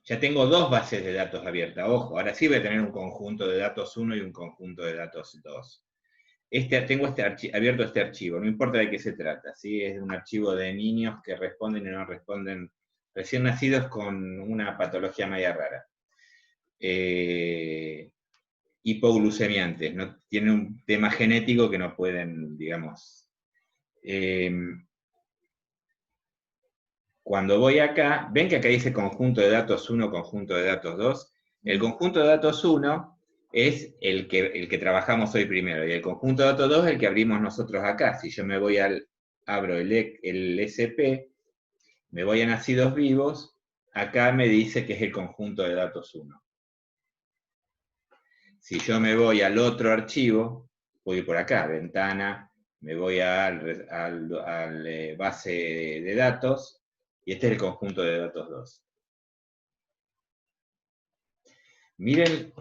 Ya tengo dos bases de datos abiertas. Ojo, ahora sí voy a tener un conjunto de datos 1 y un conjunto de datos 2. Tengo abierto este archivo, no importa de qué se trata. ¿Sí? Es un archivo de niños que responden y no responden, recién nacidos con una patología media rara. Hipoglucemiantes, ¿no? Tienen un tema genético que no pueden, digamos... Cuando voy acá, ven que acá dice conjunto de datos 1, conjunto de datos 2. El conjunto de datos 1 es el que trabajamos hoy primero, y el conjunto de datos 2 es el que abrimos nosotros acá. Si yo me voy abro el SP, me voy a nacidos vivos, acá me dice que es el conjunto de datos 1. Si yo me voy al otro archivo, voy por acá, ventana, me voy al base de datos, y este es el conjunto de datos 2. Miren,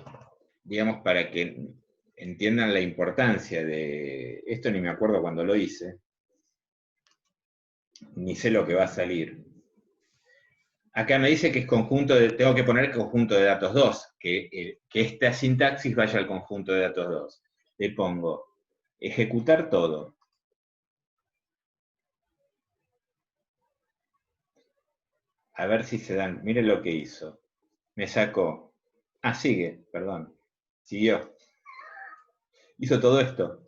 digamos, para que entiendan la importancia de... Esto ni me acuerdo cuando lo hice, ni sé lo que va a salir. Acá me dice que es tengo que poner conjunto de datos 2, que esta sintaxis vaya al conjunto de datos 2. Le pongo ejecutar todo. A ver si se dan, miren lo que hizo. Me sacó, sigue, perdón, siguió. Hizo todo esto.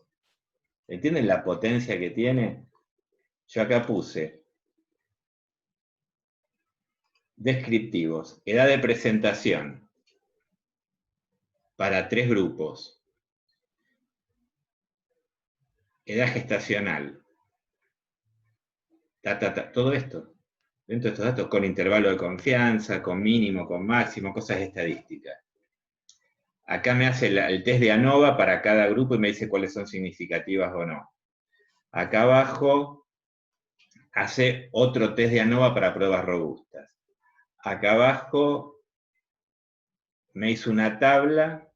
¿Entienden la potencia que tiene? Yo acá puse descriptivos, edad de presentación, para 3 grupos. Edad gestacional. Todo esto. Dentro de estos datos, con intervalo de confianza, con mínimo, con máximo, cosas estadísticas. Acá me hace el test de ANOVA para cada grupo y me dice cuáles son significativas o no. Acá abajo hace otro test de ANOVA para pruebas robustas. Acá abajo me hizo una tabla,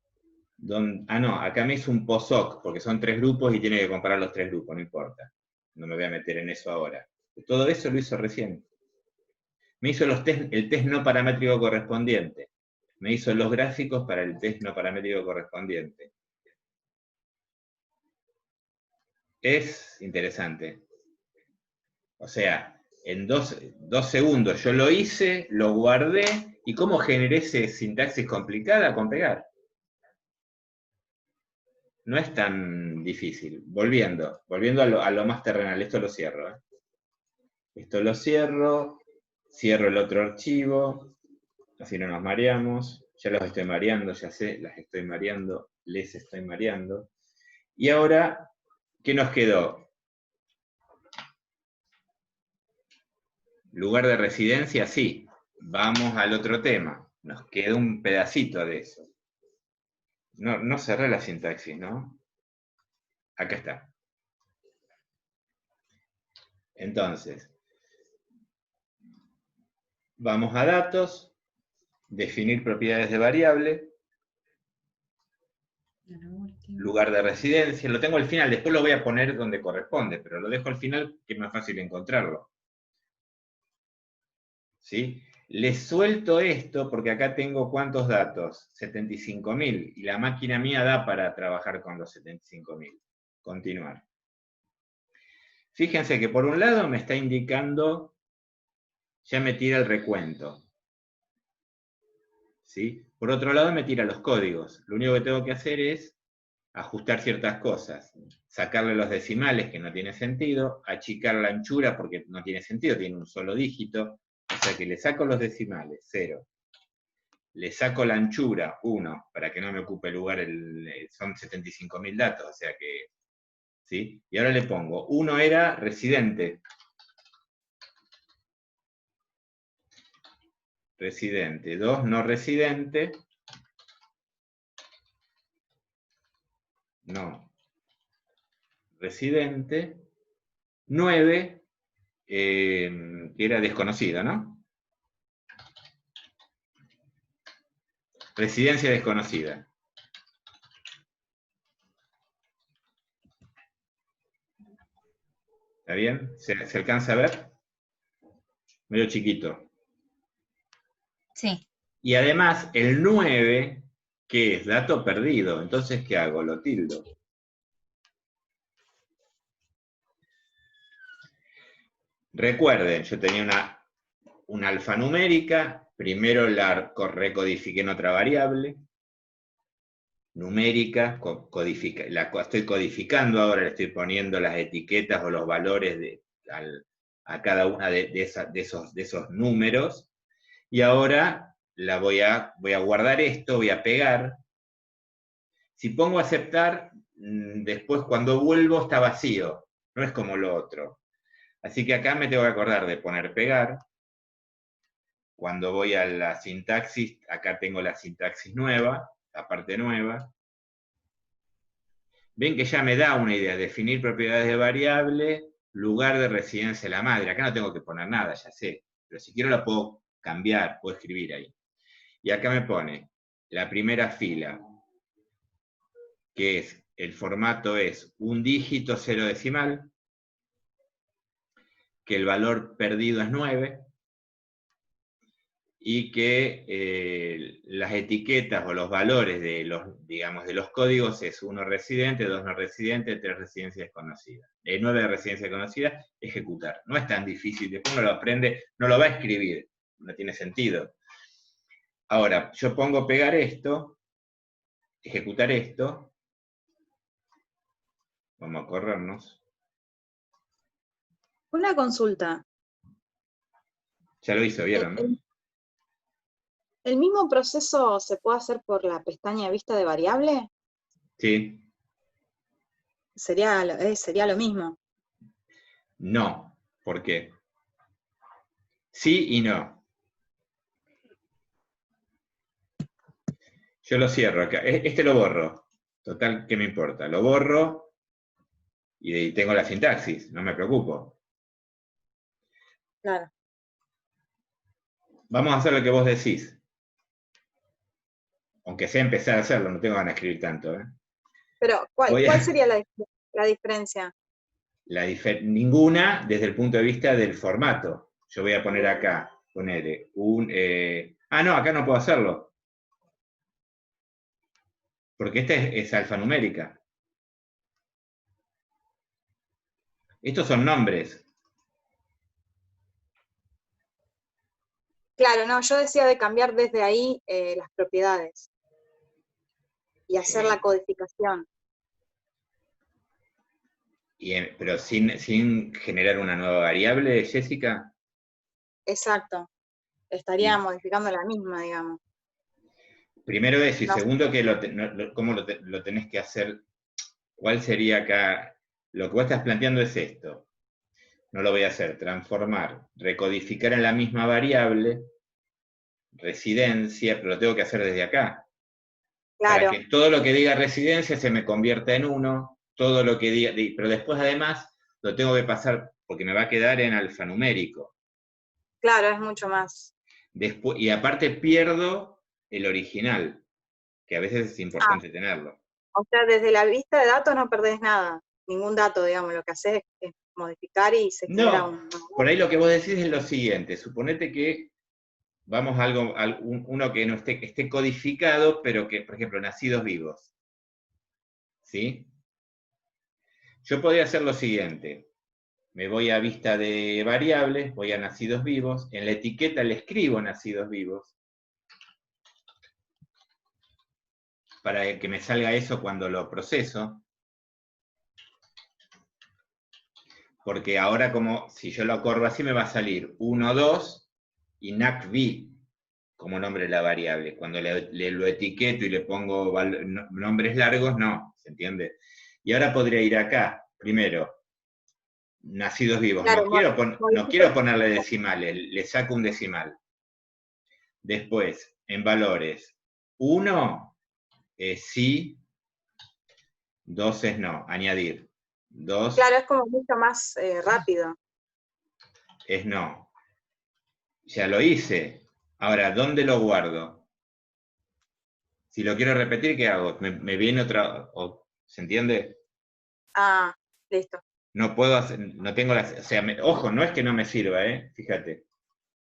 acá me hizo un POSOC, porque son 3 grupos y tiene que comparar los 3 grupos, no importa. No me voy a meter en eso ahora. Todo eso lo hizo recién. Me hizo el test no paramétrico correspondiente. Me hizo los gráficos para el test no paramétrico correspondiente. Es interesante. O sea, en 2 segundos yo lo hice, lo guardé, ¿y cómo generé esa sintaxis complicada? Con pegar. No es tan difícil. Volviendo a lo más terrenal, esto lo cierro. Esto lo cierro el otro archivo, así no nos mareamos. Ya los estoy mareando, ya sé, las estoy mareando, les estoy mareando. Y ahora, ¿qué nos quedó? Lugar de residencia, sí. Vamos al otro tema. Nos queda un pedacito de eso. No cerré la sintaxis, ¿no? Acá está. Entonces, vamos a datos, definir propiedades de variable, lugar de residencia, lo tengo al final, después lo voy a poner donde corresponde, pero lo dejo al final que es más fácil encontrarlo. ¿Sí? Les suelto esto porque acá tengo ¿cuántos datos? 75.000, y la máquina mía da para trabajar con los 75.000. Continuar. Fíjense que por un lado me está indicando, ya me tira el recuento. ¿Sí? Por otro lado me tira los códigos. Lo único que tengo que hacer es ajustar ciertas cosas. Sacarle los decimales, que no tiene sentido. Achicar la anchura, porque no tiene sentido, tiene un solo dígito. O sea que le saco los decimales, 0. le saco la anchura, 1, para que no me ocupe lugar, son 75.000 datos, o sea que, ¿sí? Y ahora le pongo, 1 era residente. Residente, 2 no residente. No. Residente. 9, que era desconocido, ¿no? Residencia desconocida. ¿Está bien? ¿Se alcanza a ver? Medio chiquito. Sí. Y además, el 9, que es dato perdido. Entonces, ¿qué hago? Lo tildo. Recuerden, yo tenía una alfanumérica. Primero la recodifiqué en otra variable. Numérica, la estoy codificando ahora, le estoy poniendo las etiquetas o los valores a cada una de esos números, y ahora voy a guardar esto, voy a pegar. Si pongo aceptar, después cuando vuelvo está vacío, no es como lo otro. Así que acá me tengo que acordar de poner pegar. Cuando voy a la sintaxis, acá tengo la sintaxis nueva, la parte nueva. Ven que ya me da una idea, definir propiedades de variable, lugar de residencia de la madre. Acá no tengo que poner nada, ya sé, pero si quiero la puedo cambiar, puedo escribir ahí. Y acá me pone la primera fila, que es, el formato es un dígito 0 decimal, que el valor perdido es 9, y que las etiquetas o los valores de los códigos es 1 residente, 2 no residente, 3 residencia desconocida. 9 residencia desconocida, ejecutar. No es tan difícil, después uno lo aprende, no lo va a escribir, no tiene sentido. Ahora, yo pongo pegar esto, ejecutar esto, vamos a corrernos. Una consulta. Ya lo hizo, ¿vieron? ¿No? ¿El mismo proceso se puede hacer por la pestaña vista de variable? Sí. Sería lo mismo. No. ¿Por qué? Sí y no. Yo lo cierro acá. Este lo borro. Total, ¿qué me importa? Lo borro y tengo la sintaxis, no me preocupo. Claro. Vamos a hacer lo que vos decís. Aunque sea empezar a hacerlo, no tengo ganas de escribir tanto. Pero, ¿cuál sería la diferencia? Ninguna desde el punto de vista del formato. Yo voy a poner acá, poner no, acá no puedo hacerlo. Porque esta es alfanumérica. Estos son nombres. Claro, no, yo decía de cambiar desde ahí las propiedades y hacer la codificación. Pero sin generar una nueva variable, Jessica. Exacto. Estaría modificando la misma, digamos. Primero eso, y No. segundo que cómo lo tenés que hacer. ¿Cuál sería acá? Lo que vos estás planteando es esto. No lo voy a hacer. Transformar, recodificar en la misma variable, residencia, pero lo tengo que hacer desde acá. Claro. Para que todo lo que diga residencia se me convierta en 1, todo lo que diga, pero después además lo tengo que pasar, porque me va a quedar en alfanumérico. Claro, es mucho más. Después, y aparte pierdo el original, que a veces es importante tenerlo. O sea, desde la vista de datos no perdés nada, ningún dato, digamos, lo que haces es modificar y se genera un... Por ahí lo que vos decís es lo siguiente, suponete que vamos a uno que no esté codificado, pero que, por ejemplo, nacidos vivos. ¿Sí? Yo podría hacer lo siguiente. Me voy a vista de variables, voy a nacidos vivos, en la etiqueta le escribo nacidos vivos, para que me salga eso cuando lo proceso. Porque ahora, como si yo lo corro así, me va a salir 1, 2 y NACV, como nombre de la variable. Cuando lo etiqueto y le pongo nombres largos, no, ¿se entiende? Y ahora podría ir acá, primero, nacidos vivos. Claro, No quiero ponerle decimales, le saco un decimal. Después, en valores, 1 es sí, 2 es no, añadir. 2 claro, es como mucho más rápido. es no. Ya lo hice. Ahora, ¿dónde lo guardo? Si lo quiero repetir, ¿qué hago? Me viene otra... ¿Se entiende? Ah, listo. No puedo hacer, no tengo la... O sea, ojo, no es que no me sirva, fíjate.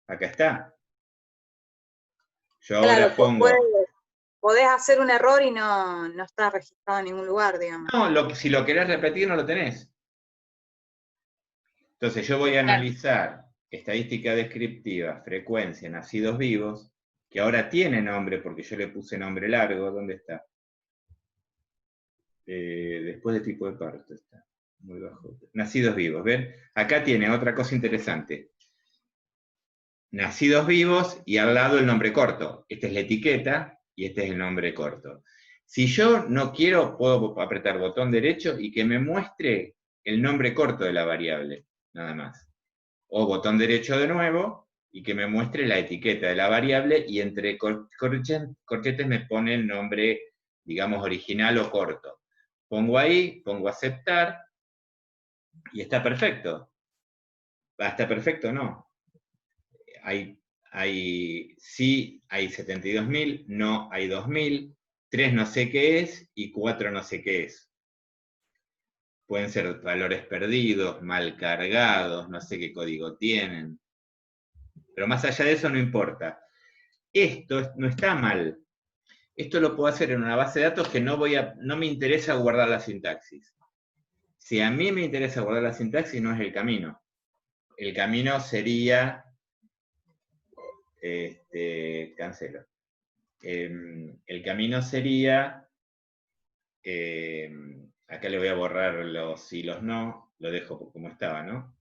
Acá está. Yo ahora Claro, pongo... podés hacer un error y no está registrado en ningún lugar, digamos. No, si lo querés repetir, no lo tenés. Entonces yo voy a analizar estadística descriptiva, frecuencia, nacidos vivos, que ahora tiene nombre porque yo le puse nombre largo. ¿Dónde está? Después de tipo de parto está. Muy bajo. Nacidos vivos, ¿ven? Acá tiene otra cosa interesante. Nacidos vivos y al lado el nombre corto. Esta es la etiqueta y este es el nombre corto. Si yo no quiero, puedo apretar botón derecho y que me muestre el nombre corto de la variable, nada más. O botón derecho de nuevo y que me muestre la etiqueta de la variable y entre corchetes me pone el nombre, digamos, original o corto. Pongo ahí, pongo aceptar y está perfecto. ¿Está perfecto? No. Sí, hay 72.000, no hay 2.000, 3 no sé qué es y 4 no sé qué es. Pueden ser valores perdidos, mal cargados, no sé qué código tienen. Pero más allá de eso no importa. Esto no está mal. Esto lo puedo hacer en una base de datos que no me interesa guardar la sintaxis. Si a mí me interesa guardar la sintaxis, no es el camino. El camino sería... cancelo. El camino sería... acá le voy a borrar los sí y los no. Lo dejo como estaba, ¿no?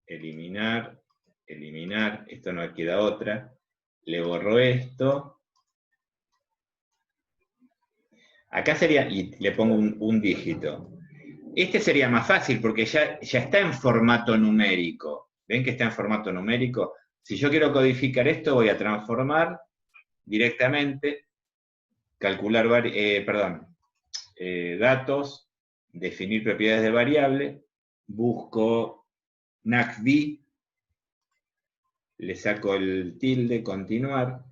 Eliminar, eliminar. Esto no queda otra. Le borro esto. Acá sería, y le pongo un dígito. Este sería más fácil porque ya está en formato numérico. ¿Ven que está en formato numérico? Si yo quiero codificar esto, voy a transformar directamente, calcular, datos, definir propiedades de variable, busco NACD, le saco el tilde, continuar.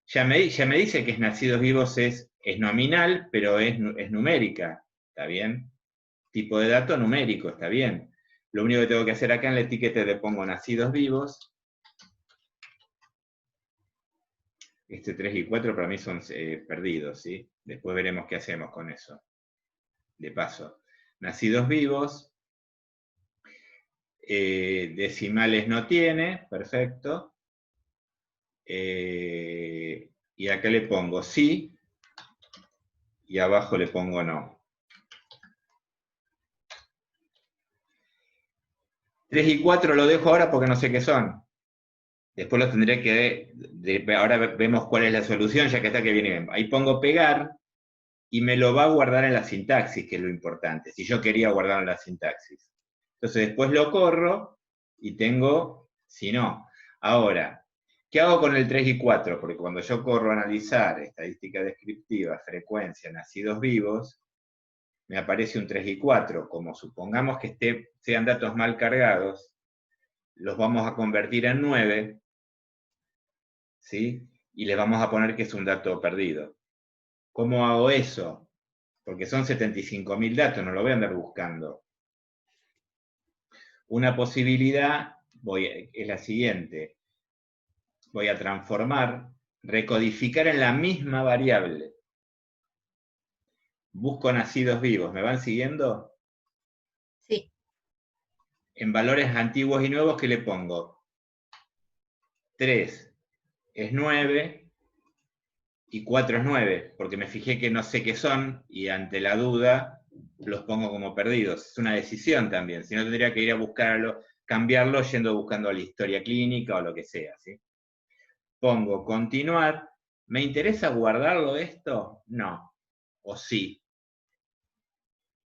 Ya me dice que es nacidos vivos es nominal, pero es numérica, ¿está bien? Tipo de dato numérico, ¿está bien? Lo único que tengo que hacer acá en la etiqueta le pongo nacidos vivos. Este 3 y 4 para mí son perdidos, ¿sí? Después veremos qué hacemos con eso. De paso, nacidos vivos. Decimales no tiene, perfecto. Y acá le pongo sí, y abajo le pongo no. 3 y 4 lo dejo ahora porque no sé qué son. Después lo tendré que... ahora vemos cuál es la solución, ya que está que viene bien. Ahí pongo pegar, y me lo va a guardar en la sintaxis, que es lo importante, si yo quería guardarlo en la sintaxis. Entonces después lo corro, y tengo, si no. Ahora, ¿qué hago con el 3 y 4? Porque cuando yo corro a analizar estadística descriptiva, frecuencia, nacidos vivos, me aparece un 3 y 4. Como supongamos que sean datos mal cargados, los vamos a convertir en 9, ¿sí? Y les vamos a poner que es un dato perdido. ¿Cómo hago eso? Porque son 75.000 datos, no lo voy a andar buscando. Una posibilidad es la siguiente. Voy a transformar, recodificar en la misma variable. Busco nacidos vivos. ¿Me van siguiendo? Sí. En valores antiguos y nuevos, ¿qué le pongo? 3 es 9 y 4 es 9, porque me fijé que no sé qué son y ante la duda los pongo como perdidos. Es una decisión también, si no tendría que ir a buscarlo, cambiarlo buscando la historia clínica o lo que sea, ¿sí? pongo continuar. ¿Me interesa guardarlo esto? No. O sí.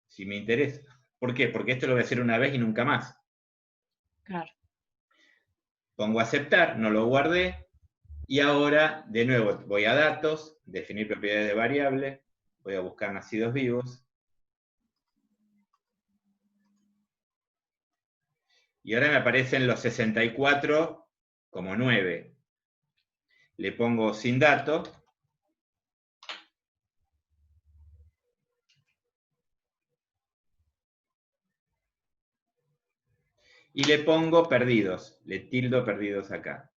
Si me interesa. ¿Por qué? Porque esto lo voy a hacer una vez y nunca más. Claro. Pongo aceptar, no lo guardé. Y ahora, de nuevo, voy a datos, definir propiedades de variable. Voy a buscar nacidos vivos. Y ahora me aparecen los 64 como 9. Le pongo sin dato. Y le pongo perdidos. Le tildo perdidos acá.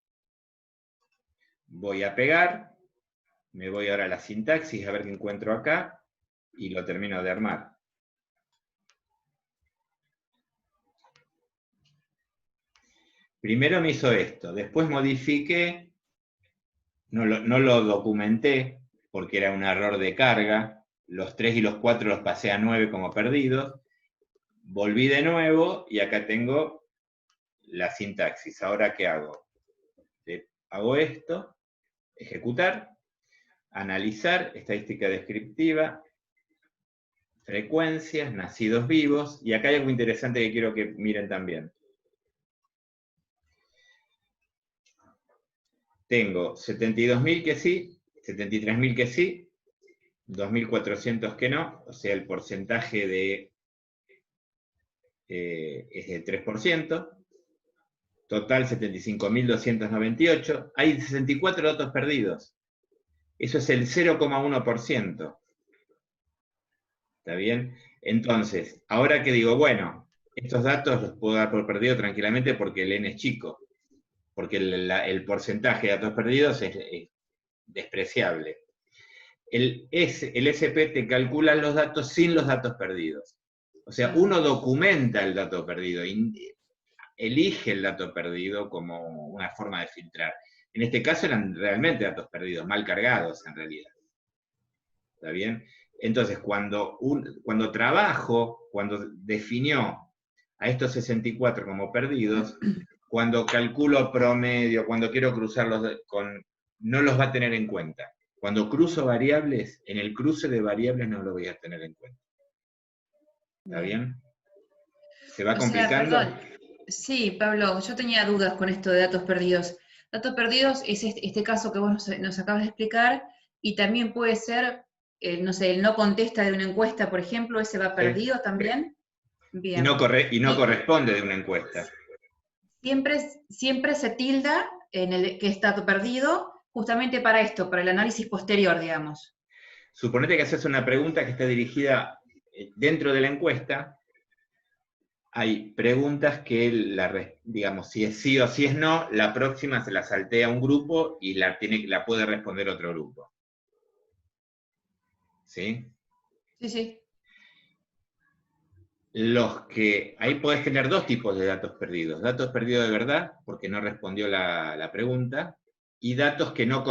Voy a pegar. Me voy ahora a la sintaxis a ver qué encuentro acá. Y lo termino de armar. Primero me hizo esto. Después modifiqué. No lo documenté porque era un error de carga. Los 3 y los 4 los pasé a 9 como perdidos. Volví de nuevo y acá tengo la sintaxis. ¿Ahora qué hago? Hago esto, ejecutar, analizar, estadística descriptiva, frecuencias, nacidos vivos, y acá hay algo interesante que quiero que miren también. Tengo 72.000 que sí, 73.000 que sí, 2.400 que no, o sea, el porcentaje es del 3%. Total 75.298. Hay 64 datos perdidos. Eso es el 0,1%. ¿Está bien? Entonces, ahora que digo, bueno, estos datos los puedo dar por perdido tranquilamente porque el n es chico. Porque el porcentaje de datos perdidos es despreciable. El SP te calcula los datos sin los datos perdidos. O sea, uno documenta el dato perdido. Elige el dato perdido como una forma de filtrar. En este caso eran realmente datos perdidos, mal cargados en realidad. ¿Está bien? Entonces, cuando definió a estos 64 como perdidos, cuando calculo promedio, cuando quiero cruzarlos no los va a tener en cuenta. Cuando cruzo variables, en el cruce de variables no lo voy a tener en cuenta. ¿Está bien? ¿Se va complicando? Perdón. Sí, Pablo, yo tenía dudas con esto de datos perdidos. Datos perdidos es este caso que vos nos acabas de explicar, y también puede ser, no sé, el no contesta de una encuesta, por ejemplo, ¿ese va perdido también? Bien. Y no corresponde de una encuesta. Siempre se tilda en el que es dato perdido, justamente para esto, para el análisis posterior, digamos. Suponete que haces una pregunta que está dirigida dentro de la encuesta. Hay preguntas que, digamos, si es sí o si es no, la próxima se la saltea a un grupo y la puede responder otro grupo. ¿Sí? Sí, sí. Ahí podés tener dos tipos de datos perdidos. Datos perdidos de verdad, porque no respondió la pregunta, y datos que no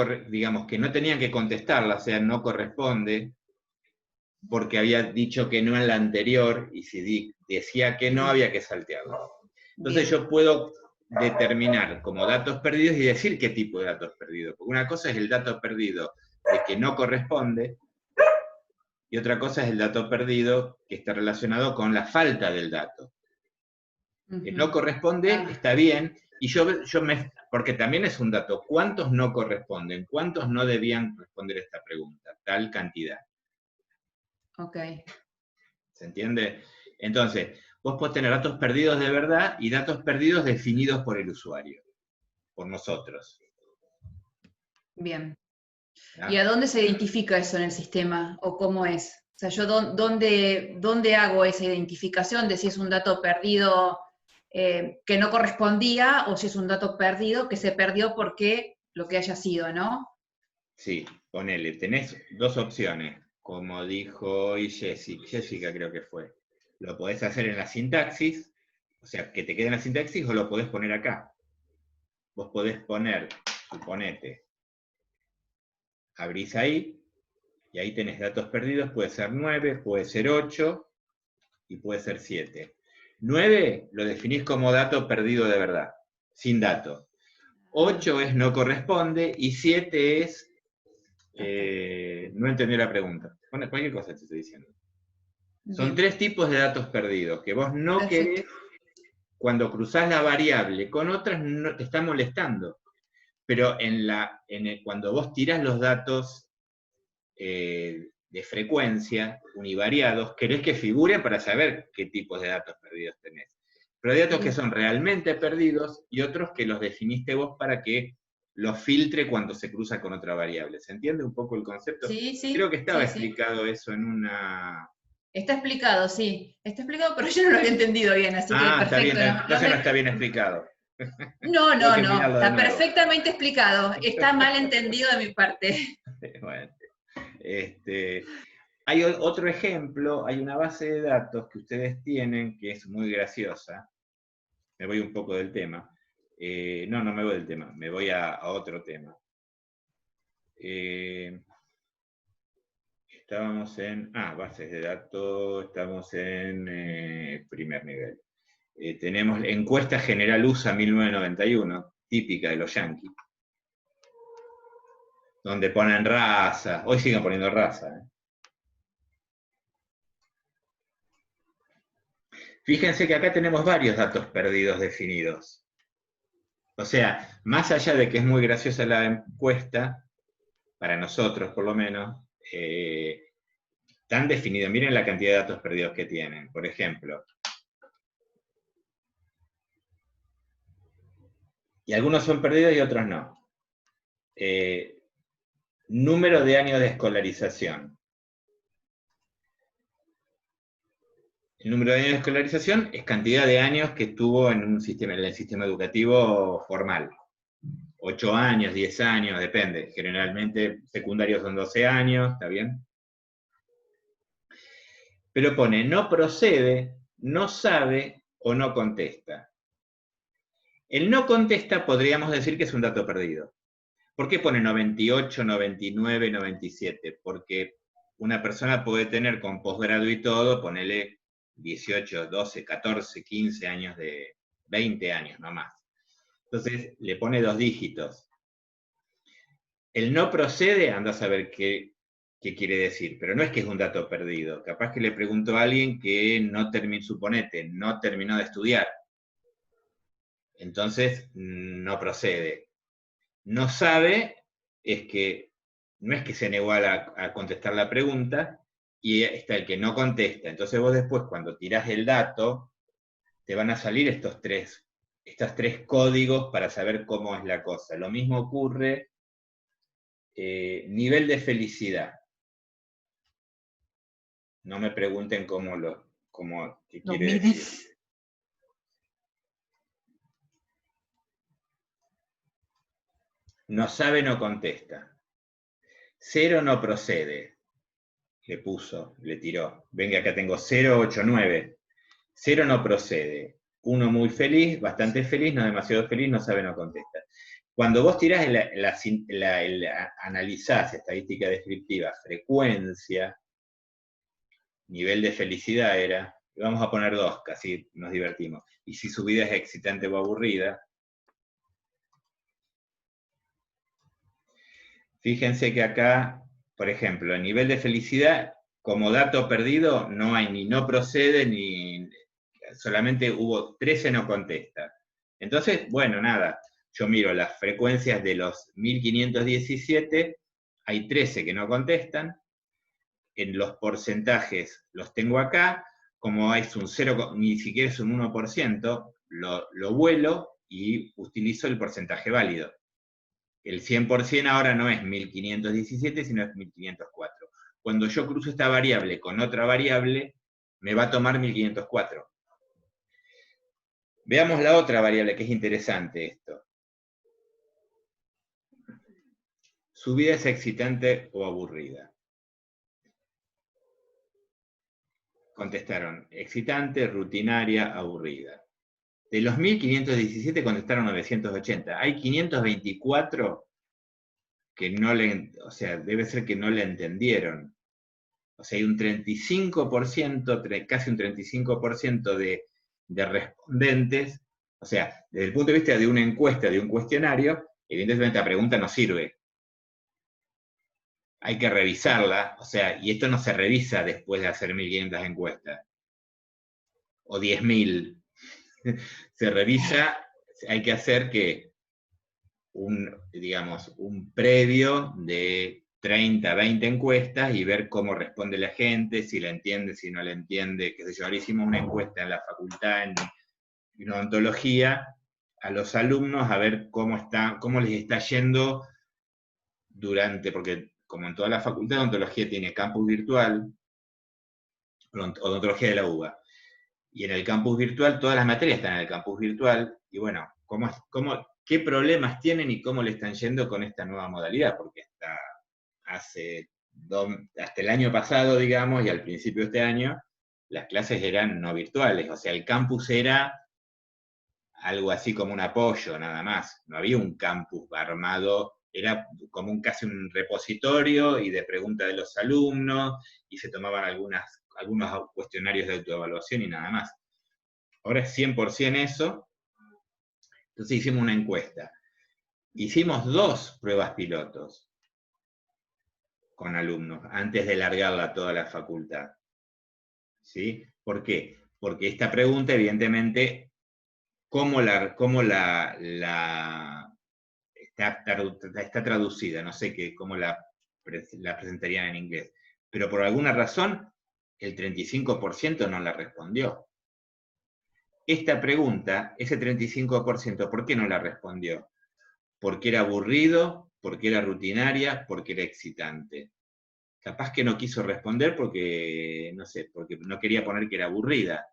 tenían que contestarla, o sea, no corresponde, porque había dicho que no en la anterior, y si decía que no, había que saltearlo. Entonces yo puedo determinar como datos perdidos y decir qué tipo de datos perdidos. Porque una cosa es el dato perdido de que no corresponde, y otra cosa es el dato perdido que está relacionado con la falta del dato. Que no corresponde, está bien, y porque también es un dato, ¿cuántos no corresponden? ¿Cuántos no debían responder esta pregunta? Tal cantidad. Ok. ¿Se entiende? Entonces, vos podés tener datos perdidos de verdad y datos perdidos definidos por el usuario, por nosotros. Bien. ¿Ya? ¿Y a dónde se identifica eso en el sistema? ¿O cómo es? O sea, yo ¿dónde hago esa identificación de si es un dato perdido que no correspondía, o si es un dato perdido que se perdió porque lo que haya sido, ¿no? Sí, ponele, tenés dos opciones, como dijo hoy Jessica creo que fue. Lo podés hacer en la sintaxis, o sea, que te quede en la sintaxis, o lo podés poner acá. Vos podés poner, suponete, abrís ahí, y ahí tenés datos perdidos, puede ser 9, puede ser 8, y puede ser 7. 9 lo definís como dato perdido de verdad, sin dato. 8 es no corresponde, y 7 es no entendió la pregunta. Bueno, cualquier cosa te estoy diciendo. Son Bien. 3 tipos de datos perdidos, que vos no Perfecto. querés, cuando cruzás la variable con otras, no te está molestando. Pero cuando vos tirás los datos de frecuencia univariados, querés que figuren para saber qué tipos de datos perdidos tenés. Pero hay datos que Bien. son realmente perdidos y otros que los definiste vos para que los filtre cuando se cruza con otra variable. ¿Se entiende un poco el concepto? Sí, sí. Creo que estaba sí, sí. explicado eso en una... Está explicado, sí. Está explicado, pero yo no lo había entendido bien, así que está bien, perfecto. entonces no está bien explicado. No, Tengo no, que no. mirarlo de Está nuevo. perfectamente explicado. Está mal entendido de mi parte. Bueno, hay otro ejemplo, hay una base de datos que ustedes tienen que es muy graciosa. Me voy un poco del tema. No me voy del tema, me voy a otro tema. Estábamos en, bases de datos, estamos en primer nivel. Tenemos encuesta general USA 1991, típica de los yanquis, donde ponen raza, hoy siguen poniendo raza. Fíjense que acá tenemos varios datos perdidos definidos. O sea, más allá de que es muy graciosa la encuesta, para nosotros por lo menos, están definidos. Miren la cantidad de datos perdidos que tienen. Por ejemplo, y algunos son perdidos y otros no. Número de años de escolarización. El número de años de escolarización es cantidad de años que estuvo en el sistema educativo formal. 8 años, 10 años, depende. Generalmente secundarios son 12 años, ¿está bien? Pero pone no procede, no sabe o no contesta. El no contesta podríamos decir que es un dato perdido. ¿Por qué pone 98, 99, 97? Porque una persona puede tener con posgrado y todo, ponele 18, 12, 14, 15 años de 20 años, no más. Entonces le pone 2 dígitos. El no procede, anda a saber qué quiere decir, pero no es que es un dato perdido. Capaz que le preguntó a alguien que no terminó, suponete, no terminó de estudiar. Entonces no procede. No sabe, no es que se negó a contestar la pregunta, y está el que no contesta. Entonces vos después, cuando tirás el dato, te van a salir estos tres códigos para saber cómo es la cosa. Lo mismo ocurre, nivel de felicidad. No me pregunten qué quiere decir. No sabe, no contesta. 0 no procede. Le puso, le tiró. Venga, acá tengo 089. 0 no procede. 1 muy feliz, bastante feliz, no demasiado feliz, no sabe, no contesta. Cuando vos tirás analizás estadística descriptiva, frecuencia, nivel de felicidad era, vamos a poner 2, casi nos divertimos. Y si su vida es excitante o aburrida, fíjense que acá, por ejemplo, el nivel de felicidad, como dato perdido, no hay ni no procede, ni solamente hubo 13 no contesta. Entonces, bueno, nada, yo miro las frecuencias de los 1517, hay 13 que no contestan, en los porcentajes los tengo acá, como es un 0, ni siquiera es un 1%, lo vuelo y utilizo el porcentaje válido. El 100% ahora no es 1517, sino es 1504. Cuando yo cruzo esta variable con otra variable, me va a tomar 1504. Veamos la otra variable, que es interesante esto. ¿Su vida es excitante o aburrida? Contestaron, excitante, rutinaria, aburrida. De los 1517 contestaron 980. Hay 524 que no debe ser que no le entendieron. O sea, hay un 35%, casi un 35% de respondentes O sea, desde el punto de vista de una encuesta, de un cuestionario, evidentemente la pregunta no sirve. Hay que revisarla, o sea, y esto no se revisa después de hacer 1500 encuestas, o 10.000. Se revisa, hay que hacer que digamos, un previo de 30, 20 encuestas y ver cómo responde la gente, si la entiende, si no la entiende, qué sé yo. Ahora hicimos una encuesta en la facultad, en odontología, a los alumnos a ver cómo les está yendo porque como en toda la facultad de odontología tiene campus virtual, odontología de la UBA, y en el campus virtual, todas las materias están en el campus virtual, y bueno, ¿qué problemas tienen y cómo le están yendo con esta nueva modalidad? Porque hasta el año pasado, digamos, y al principio de este año, las clases eran no virtuales, o sea, el campus era algo así como un apoyo, nada más. No había un campus armado, era como casi un repositorio y de preguntas de los alumnos, y se tomaban algunos cuestionarios de autoevaluación y nada más. Ahora es 100% eso. Entonces hicimos una encuesta. Hicimos 2 pruebas pilotos con alumnos antes de largarla a toda la facultad. ¿Sí? ¿Por qué? Porque esta pregunta, evidentemente, está traducida, no sé cómo la presentarían en inglés, pero por alguna razón el 35% no la respondió. Esta pregunta, ese 35%, ¿por qué no la respondió? Porque era aburrido, porque era rutinaria, porque era excitante. Capaz que no quiso responder porque, no sé, porque no quería poner que era aburrida.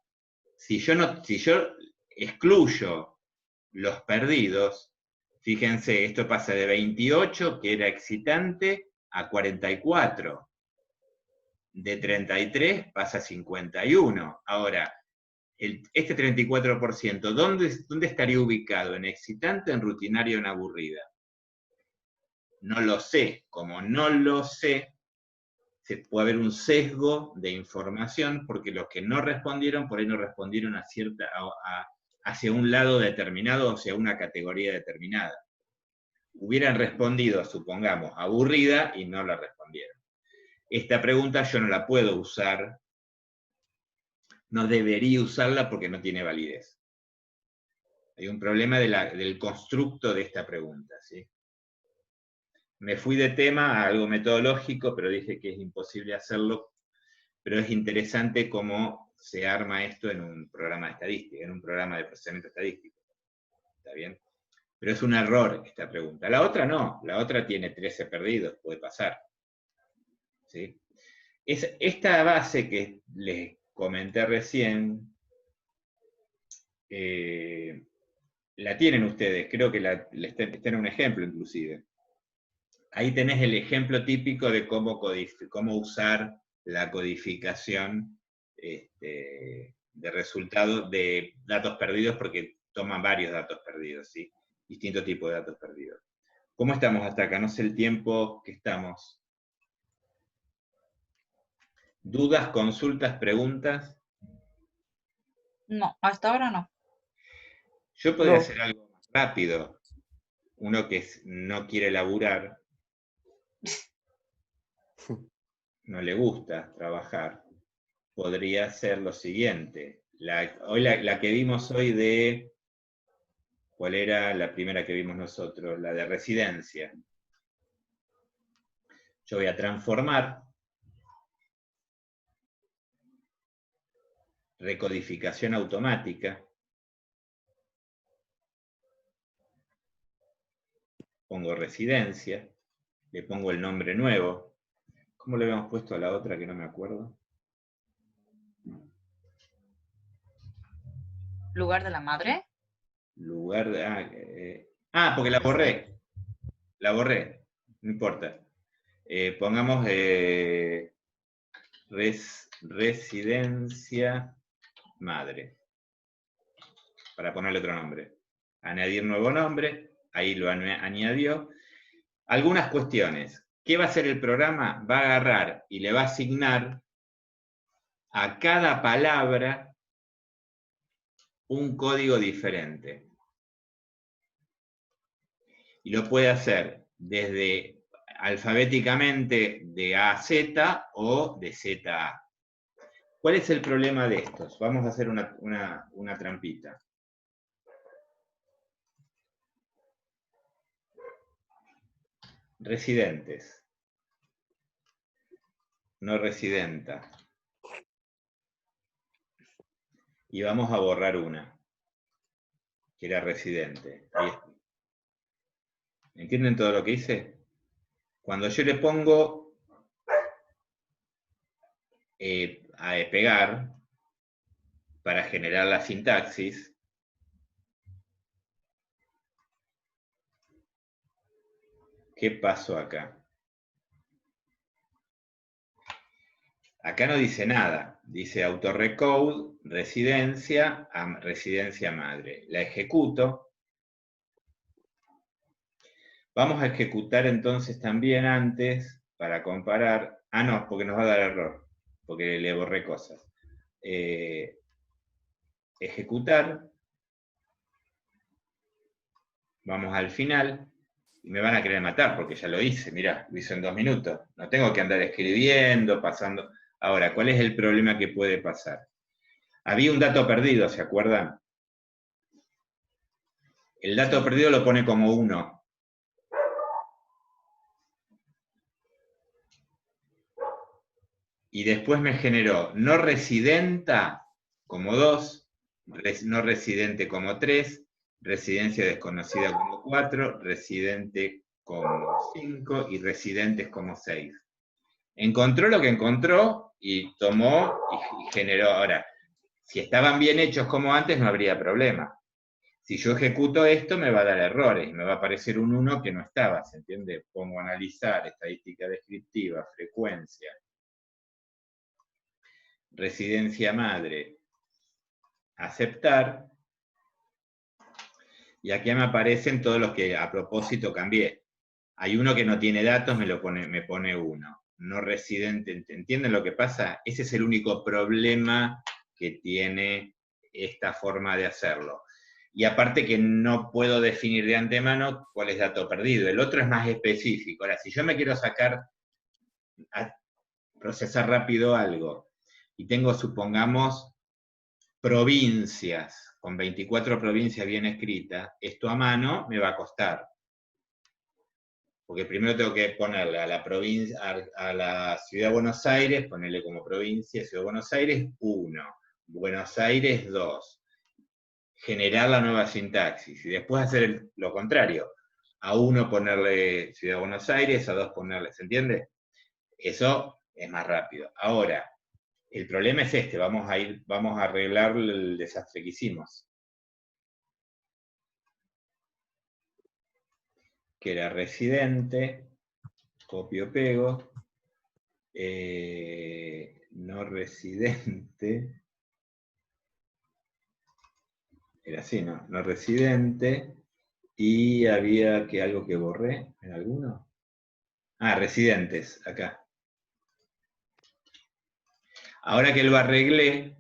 Si yo excluyo los perdidos, fíjense, esto pasa de 28, que era excitante, a 44. De 33 pasa a 51. Ahora, este 34%, ¿dónde estaría ubicado? ¿En excitante o en rutinario o en aburrida? No lo sé. Como no lo sé, puede haber un sesgo de información, porque los que no respondieron, por ahí no respondieron hacia un lado determinado, o hacia una categoría determinada. Hubieran respondido, supongamos, aburrida, y no la respondieron. Esta pregunta yo no la puedo usar, no debería usarla porque no tiene validez. Hay un problema del constructo de esta pregunta, ¿sí? Me fui de tema a algo metodológico, pero dije que es imposible hacerlo, pero es interesante cómo se arma esto en un programa de estadística, en un programa de procesamiento estadístico. ¿Está bien? Pero es un error esta pregunta. La otra no, la otra tiene 13 perdidos, puede pasar. ¿Sí? Esta base que les comenté recién, la tienen ustedes, creo que está en un ejemplo inclusive. Ahí tenés el ejemplo típico de cómo usar la codificación de resultados de datos perdidos, porque toman varios datos perdidos, ¿sí? Distintos tipos de datos perdidos. ¿Cómo estamos hasta acá? No sé el tiempo que estamos. ¿Dudas, consultas, preguntas? No, hasta ahora no. Yo podría hacer algo más rápido. Uno que no quiere laburar, no le gusta trabajar, podría hacer lo siguiente. La que vimos hoy de... ¿Cuál era la primera que vimos nosotros? La de residencia. Yo voy a transformar recodificación automática. Pongo residencia, le pongo el nombre nuevo. ¿Cómo le habíamos puesto a la otra que no me acuerdo? ¿Lugar de la madre? Lugar de... porque la borré. La borré. No importa. Pongamos residencia madre. Para ponerle otro nombre. Añadir nuevo nombre. Ahí lo añadió. Algunas cuestiones. ¿Qué va a hacer el programa? Va a agarrar y le va a asignar a cada palabra un código diferente. Y lo puede hacer desde alfabéticamente de A a Z o de Z a A. ¿Cuál es el problema de estos? Vamos a hacer una trampita. Residentes. No residenta. Y vamos a borrar una, que era residente. Ahí está. ¿Entienden todo lo que hice? Cuando yo le pongo a pegar para generar la sintaxis, ¿qué pasó acá? Acá no dice nada, dice autorrecode, residencia, residencia madre. La ejecuto. Vamos a ejecutar entonces también antes, para comparar. Ah, no, porque nos va a dar error, porque le borré cosas. Ejecutar. Vamos al final. Y me van a querer matar, porque ya lo hice, mirá, lo hice en 2 minutos. No tengo que andar escribiendo, pasando. Ahora, ¿cuál es el problema que puede pasar? Había un dato perdido, ¿se acuerdan? El dato perdido lo pone como 1. Y después me generó no residenta como 2, no residente como 3, residencia desconocida como 4, residente como 5 y residentes como 6. Encontró lo que encontró y tomó y generó. Ahora, si estaban bien hechos como antes no habría problema. Si yo ejecuto esto me va a dar errores y me va a aparecer un 1 que no estaba, ¿se entiende? Pongo a analizar, estadística descriptiva, frecuencia. Residencia madre, aceptar, y aquí me aparecen todos los que a propósito cambié. Hay uno que no tiene datos, me pone 1. No residente, ¿entienden lo que pasa? Ese es el único problema que tiene esta forma de hacerlo. Y aparte que no puedo definir de antemano cuál es dato perdido. El otro es más específico. Ahora, si yo me quiero procesar rápido algo, y tengo, supongamos, provincias, con 24 provincias bien escritas, esto a mano me va a costar. Porque primero tengo que ponerle a la provincia, a la Ciudad de Buenos Aires, ponerle como provincia, Ciudad de Buenos Aires, 1. Buenos Aires, 2. Generar la nueva sintaxis. Y después hacer lo contrario. A 1 ponerle Ciudad de Buenos Aires, a 2 ponerle, ¿se entiende? Eso es más rápido. Ahora, el problema es este, vamos a arreglar el desastre que hicimos. Que era residente, copio, pego, no residente, era así, ¿no? No residente, y había algo que borré, ¿en alguno? Ah, residentes, acá. Ahora que lo arreglé,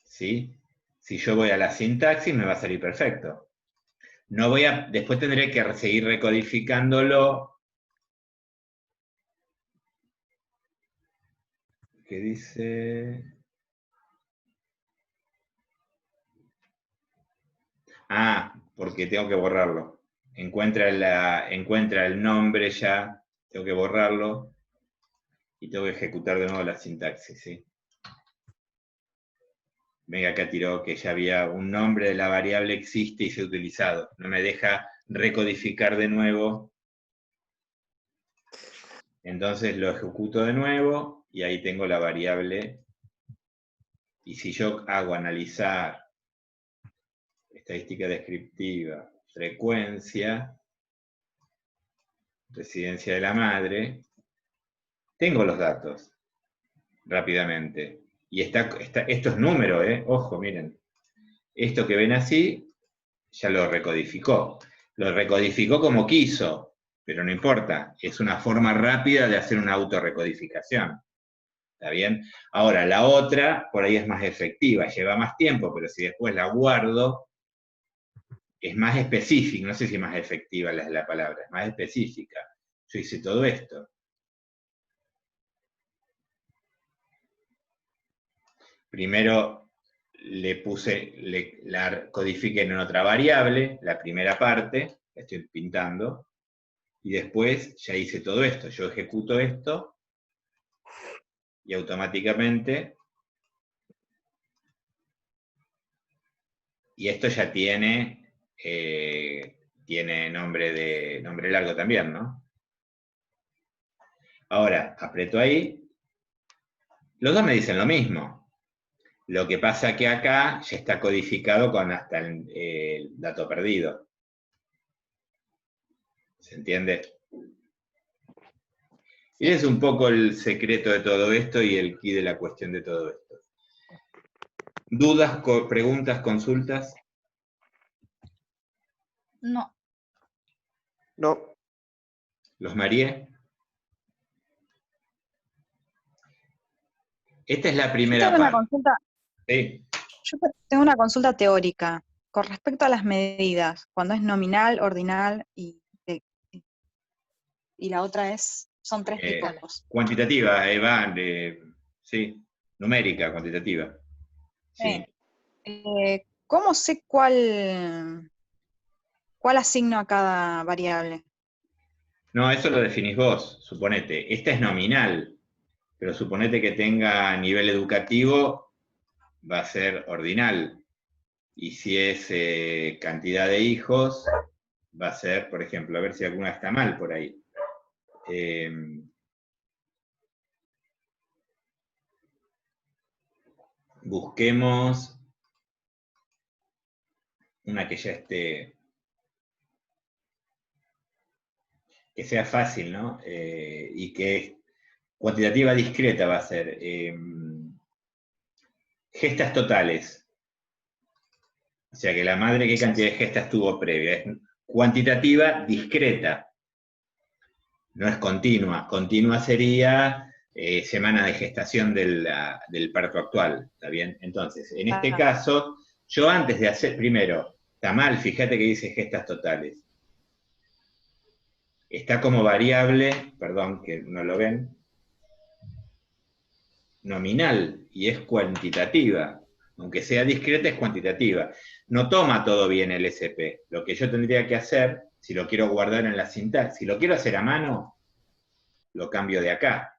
¿sí? Si yo voy a la sintaxis me va a salir perfecto. No voy a, después tendré que seguir recodificándolo. ¿Qué dice? Ah, porque tengo que borrarlo. Encuentra el nombre ya, tengo que borrarlo. Y tengo que ejecutar de nuevo la sintaxis, ¿sí? Venga, acá tiró que ya había un nombre de la variable existe y se ha utilizado. No me deja recodificar de nuevo. Entonces lo ejecuto de nuevo y ahí tengo la variable. Y si yo hago analizar estadística descriptiva, frecuencia, residencia de la madre, tengo los datos rápidamente. Y esto es número, ojo, miren. Esto que ven así, ya lo recodificó. Lo recodificó como quiso, pero no importa. Es una forma rápida de hacer una autorrecodificación. ¿Está bien? Ahora, la otra, por ahí es más efectiva, lleva más tiempo, pero si después la guardo, es más específica, no sé si más efectiva es la palabra, es más específica. Yo hice todo esto. Primero la codifiqué en otra variable, la primera parte, la estoy pintando, y después ya hice todo esto. Yo ejecuto esto, y automáticamente, y esto ya tiene nombre largo también, ¿no? Ahora, aprieto ahí, los dos me dicen lo mismo. Lo que pasa que acá ya está codificado con hasta el dato perdido. ¿Se entiende? Y es un poco el secreto de todo esto y el quid de la cuestión de todo esto. ¿Dudas, preguntas, consultas? No. No. ¿Los mareé? Esta es la primera parte. Sí. Yo tengo una consulta teórica con respecto a las medidas, cuando es nominal, ordinal y la otra son tres tipos. Cuantitativa, sí, numérica, cuantitativa. Sí. ¿Cómo sé cuál asigno a cada variable? No, eso lo definís vos, suponete. Esta es nominal, pero suponete que tenga nivel educativo, va a ser ordinal. Y si es cantidad de hijos, va a ser, por ejemplo, a ver si alguna está mal por ahí. Busquemos una que ya esté, que sea fácil, ¿no? Y que cuantitativa discreta va a ser. Gestas totales. O sea que la madre, ¿qué cantidad de gestas tuvo previa? Es cuantitativa discreta. No es continua. Continua sería semanas de gestación del parto actual. ¿Está bien? Entonces, en este caso, yo antes de hacer, primero, está mal, fíjate que dice gestas totales. Está como variable, perdón que no lo ven, nominal, y es cuantitativa. Aunque sea discreta, es cuantitativa. No toma todo bien el SP. Lo que yo tendría que hacer, si lo quiero guardar en la sintaxis, si lo quiero hacer a mano, lo cambio de acá.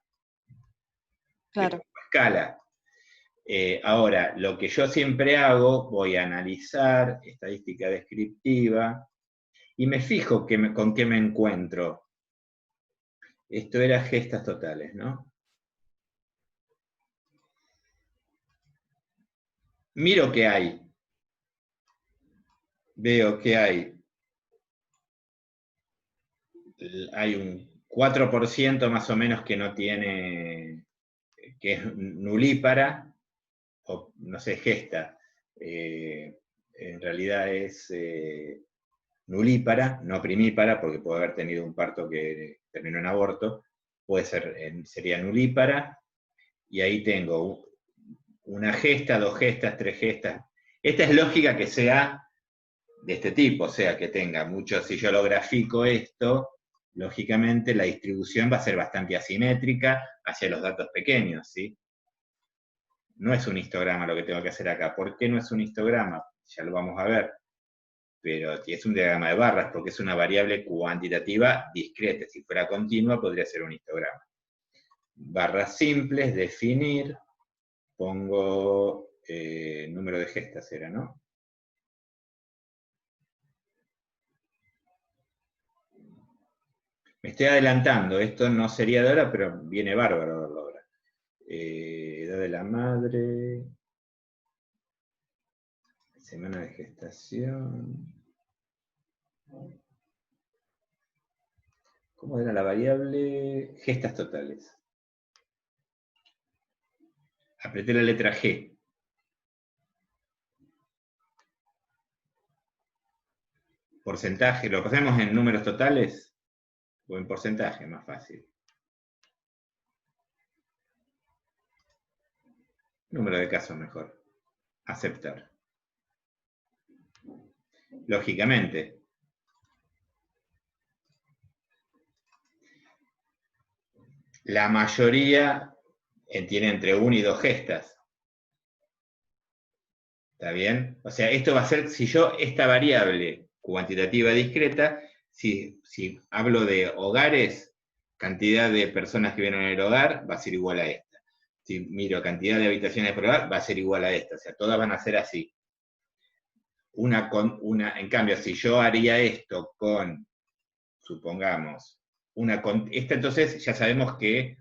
Claro. Escala. Ahora, lo que yo siempre hago, voy a analizar estadística descriptiva, y me fijo con qué me encuentro. Esto era gestas totales, ¿no? Miro qué hay. Veo que hay un 4% más o menos que no tiene, que es nulípara, o no sé, gesta. En realidad es nulípara, no primípara, porque puede haber tenido un parto que terminó en aborto. Puede ser, sería nulípara, y ahí tengo una gesta, dos gestas, tres gestas. Esta es lógica que sea de este tipo, o sea, que tenga mucho, si yo lo grafico esto, lógicamente la distribución va a ser bastante asimétrica hacia los datos pequeños, ¿sí? No es un histograma lo que tengo que hacer acá. ¿Por qué no es un histograma? Ya lo vamos a ver. Pero es un diagrama de barras porque es una variable cuantitativa discreta. Si fuera continua podría ser un histograma. Barras simples, definir, pongo número de gestas, era, ¿no? Me estoy adelantando, esto no sería de ahora, pero viene bárbaro verlo ahora. Edad de la madre, semana de gestación. ¿Cómo era la variable? Gestas totales. Apreté la letra G. Porcentaje, ¿lo pasamos en números totales? O en porcentaje, más fácil. Número de casos mejor. Aceptar. Lógicamente. La mayoría tiene entre 1 y 2 gestas. ¿Está bien? O sea, esto va a ser, si yo esta variable cuantitativa discreta, si hablo de hogares, cantidad de personas que vienen en el hogar va a ser igual a esta. Si miro cantidad de habitaciones por hogar, va a ser igual a esta. O sea, todas van a ser así. En cambio, si yo haría esto con, supongamos, esta entonces ya sabemos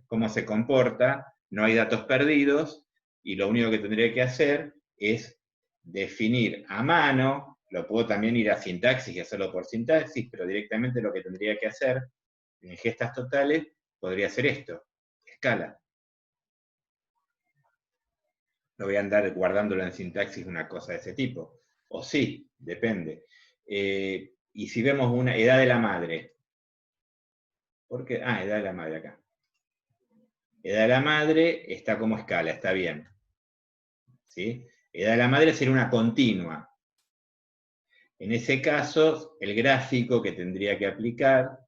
cómo se comporta, no hay datos perdidos, y lo único que tendría que hacer es definir a mano, lo puedo también ir a sintaxis y hacerlo por sintaxis, pero directamente lo que tendría que hacer en gestas totales podría ser esto, escala. No voy a andar guardándolo en sintaxis una cosa de ese tipo. O sí, depende. Y si vemos una edad de la madre, porque, edad de la madre acá. Edad de la madre está como escala, está bien. ¿Sí? Edad de la madre sería una continua. En ese caso, el gráfico que tendría que aplicar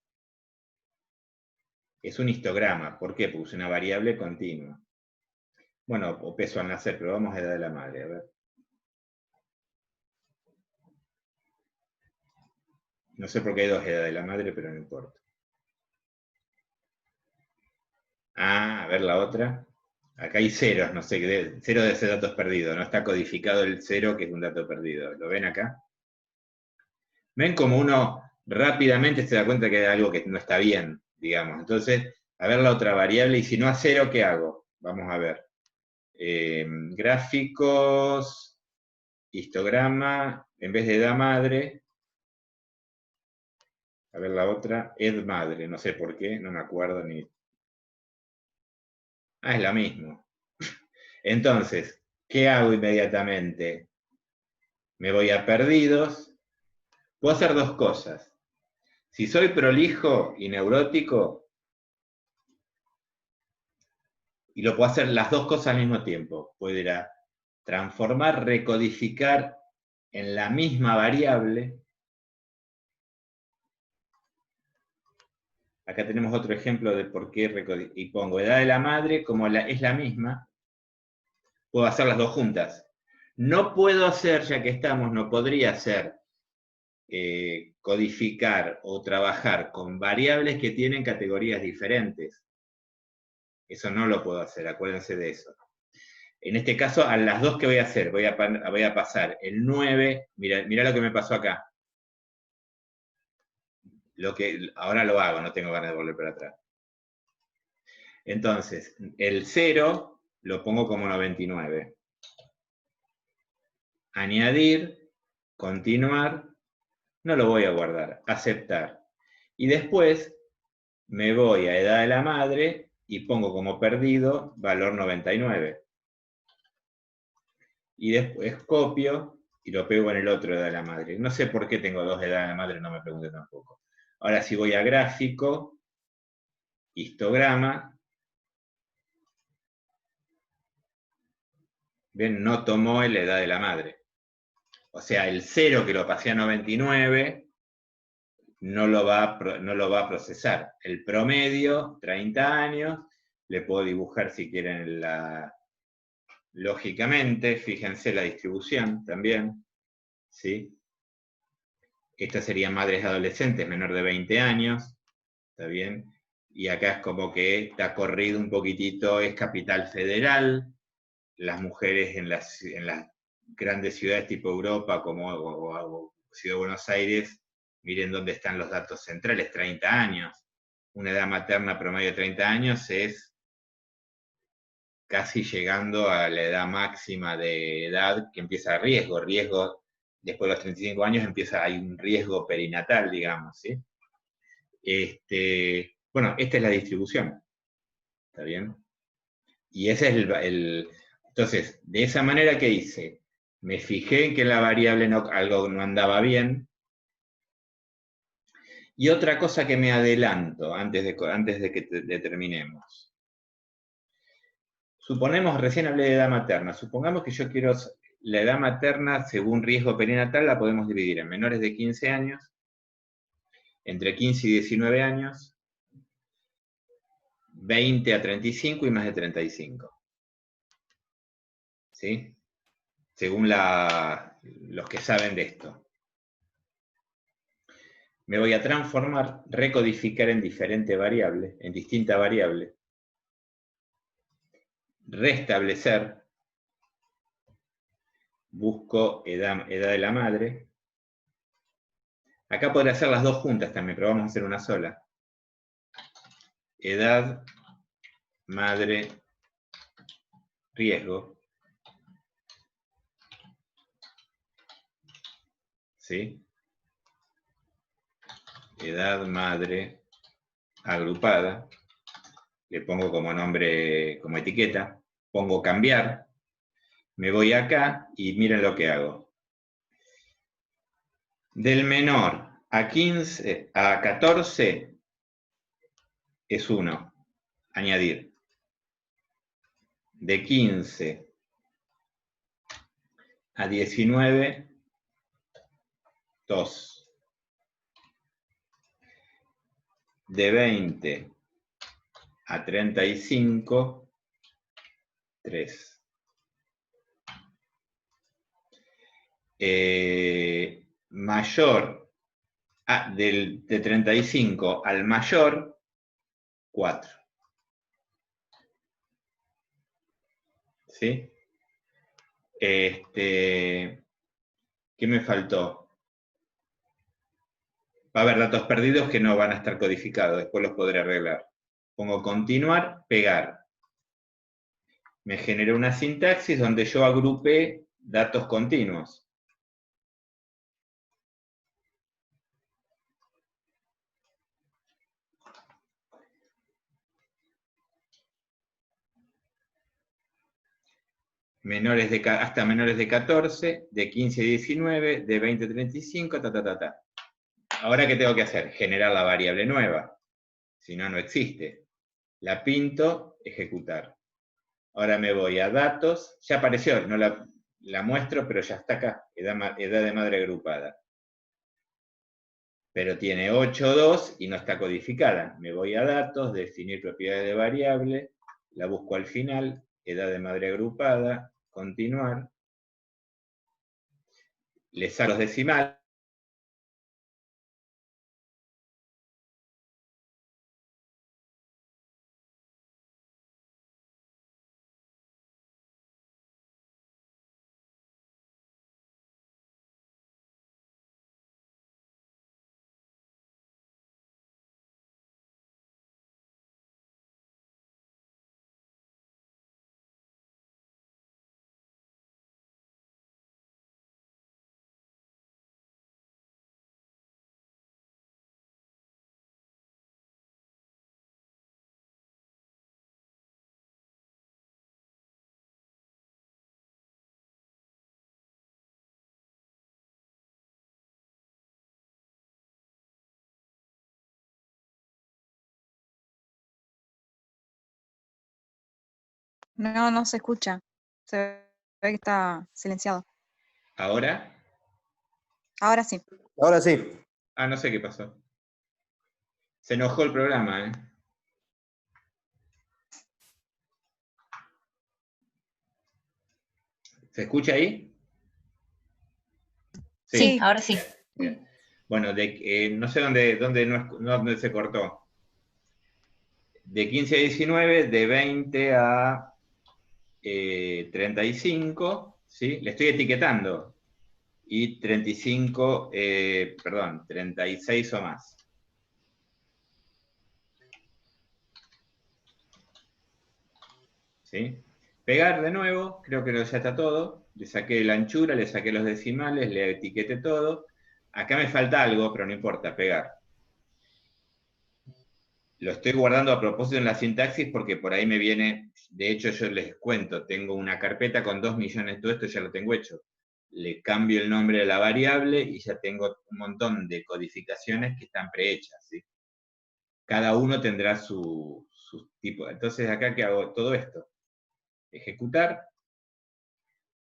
es un histograma. ¿Por qué? Porque es una variable continua. Bueno, o peso al nacer, pero vamos a edad de la madre, a ver. No sé por qué hay 2 edades de la madre, pero no importa. A ver la otra. Acá hay ceros, no sé, 0 de ser datos perdidos, no está codificado el 0, que es un dato perdido. ¿Lo ven acá? ¿Ven como uno rápidamente se da cuenta que hay algo que no está bien, digamos? Entonces, a ver la otra variable, y si no a 0, ¿qué hago? Vamos a ver. Gráficos, histograma, en vez de edad madre, a ver la otra, ed madre, no sé por qué, no me acuerdo ni... es lo mismo. Entonces, ¿qué hago inmediatamente? Me voy a perdidos. Puedo hacer 2 cosas. Si soy prolijo y neurótico, y lo puedo hacer las 2 cosas al mismo tiempo, puedo ir a transformar, recodificar en la misma variable. Acá tenemos otro ejemplo de por qué y pongo edad de la madre, como es la misma, puedo hacer las 2 juntas. No puedo hacer, ya que estamos, no podría hacer codificar o trabajar con variables que tienen categorías diferentes. Eso no lo puedo hacer, acuérdense de eso. En este caso, a las 2 que voy a hacer, voy a pasar el 9, mirá lo que me pasó acá. Ahora lo hago, no tengo ganas de volver para atrás. Entonces, el 0 lo pongo como 99. Añadir, continuar, no lo voy a guardar, aceptar. Y después me voy a edad de la madre y pongo como perdido valor 99. Y después copio y lo pego en el otro edad de la madre. No sé por qué tengo 2 edades de la madre, no me pregunte tampoco. Ahora si voy a gráfico, histograma, ven, no tomó la edad de la madre. O sea, el 0 que lo pasé a 99 no lo va a procesar. El promedio, 30 años, le puedo dibujar si quieren lógicamente, fíjense la distribución también, ¿sí? Estas serían madres adolescentes, menor de 20 años, ¿está bien? Y acá es como que está corrido un poquitito, es capital federal, las mujeres en las grandes ciudades tipo Europa, como Ciudad de Buenos Aires, miren dónde están los datos centrales, 30 años. Una edad materna promedio de 30 años es casi llegando a la edad máxima de edad que empieza riesgo, después de los 35 años hay un riesgo perinatal, digamos, ¿sí? Bueno, esta es la distribución, ¿está bien? Y ese es entonces, de esa manera que hice, me fijé en que la variable algo no andaba bien. Y otra cosa que me adelanto antes de que terminemos. Suponemos, recién hablé de edad materna, supongamos que yo quiero, la edad materna según riesgo perinatal la podemos dividir en menores de 15 años, entre 15 y 19 años, 20 a 35 y más de 35. ¿Sí? Según los que saben de esto. Me voy a transformar, recodificar en diferente variable, en distinta variable. Restablecer. Busco edad de la madre. Acá podría hacer las dos juntas también, pero vamos a hacer una sola. Edad, madre, riesgo. ¿Sí? Edad, madre, agrupada. Le pongo como nombre, como etiqueta. Pongo cambiar. Me voy acá y miren lo que hago. Del menor a 15, a 14 es 1. Añadir. De 15 a 19, 2. De 20 a 35, 3. Mayor, de 35 al mayor, 4. ¿Sí? ¿Qué me faltó? Va a haber datos perdidos que no van a estar codificados, después los podré arreglar. Pongo continuar, pegar. Me generó una sintaxis donde yo agrupé datos continuos. Hasta menores de 14, de 15 a 19, de 20 a 35, Ahora, ¿qué tengo que hacer? Generar la variable nueva. Si no, no existe. La pinto, ejecutar. Ahora me voy a datos. Ya apareció, no la muestro, pero ya está acá. Edad de madre agrupada. Pero tiene 8.2 y no está codificada. Me voy a datos, definir propiedades de variable, la busco al final, edad de madre agrupada, continuar, le saco los decimales, No se escucha. Se ve que está silenciado. ahora, Ahora sí. Ahora sí. no sé qué pasó. Se enojó el programa, ¿eh? ¿Se escucha ahí? Sí, ahora sí. Bien. Bueno, no sé dónde se cortó. De 15 a 19, de 20 a 35, ¿sí? Le estoy etiquetando. Y 35, 36 o más. ¿Sí? Pegar de nuevo, creo que ya está todo. Le saqué la anchura, le saqué los decimales, le etiqueté todo. Acá me falta algo, pero no importa, pegar. Lo estoy guardando a propósito en la sintaxis porque por ahí me viene, de hecho yo les cuento, tengo una carpeta con 2 millones, todo esto ya lo tengo hecho. Le cambio el nombre de la variable y ya tengo un montón de codificaciones que están prehechas, ¿sí? Cada uno tendrá su tipo. Entonces acá que hago todo esto. Ejecutar.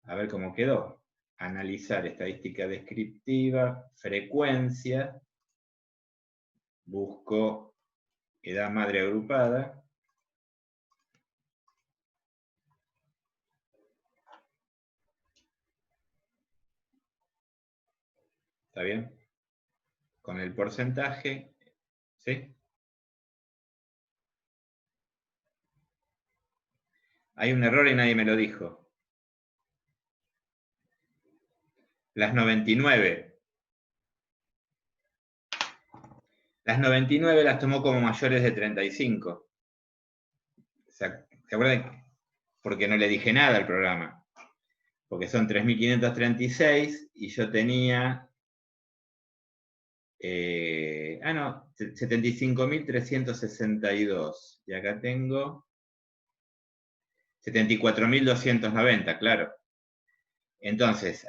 A ver cómo quedó. Analizar estadística descriptiva, frecuencia. Busco edad madre agrupada. ¿Está bien? Con el porcentaje, ¿sí? Hay un error y nadie me lo dijo. Las 99. Las 99 las tomó como mayores de 35. ¿Se acuerdan? Porque no le dije nada al programa. Porque son 3.536 y yo tenía... 75.362. Y acá tengo 74.290, claro. Entonces,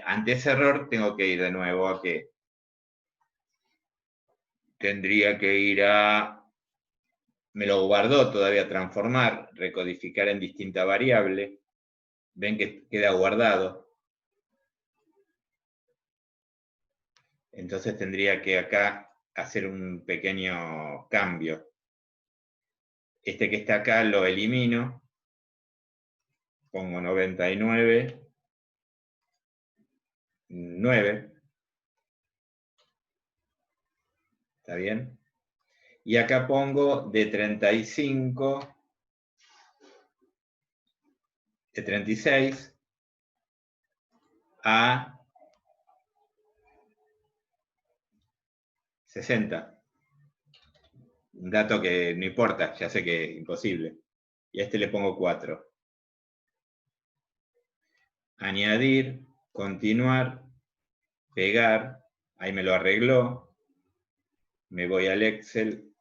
ante ese error tengo que ir de nuevo a que tendría que ir a... Me lo guardó todavía, transformar, recodificar en distinta variable. Ven que queda guardado. Entonces tendría que acá hacer un pequeño cambio. Este que está acá lo elimino. Pongo 99. 9. ¿Está bien? Y acá pongo de 35, de 36 a 60. Un dato que no importa, ya sé que es imposible. Y a este le pongo 4. Añadir, continuar, pegar, ahí me lo arregló. Me voy al Excel.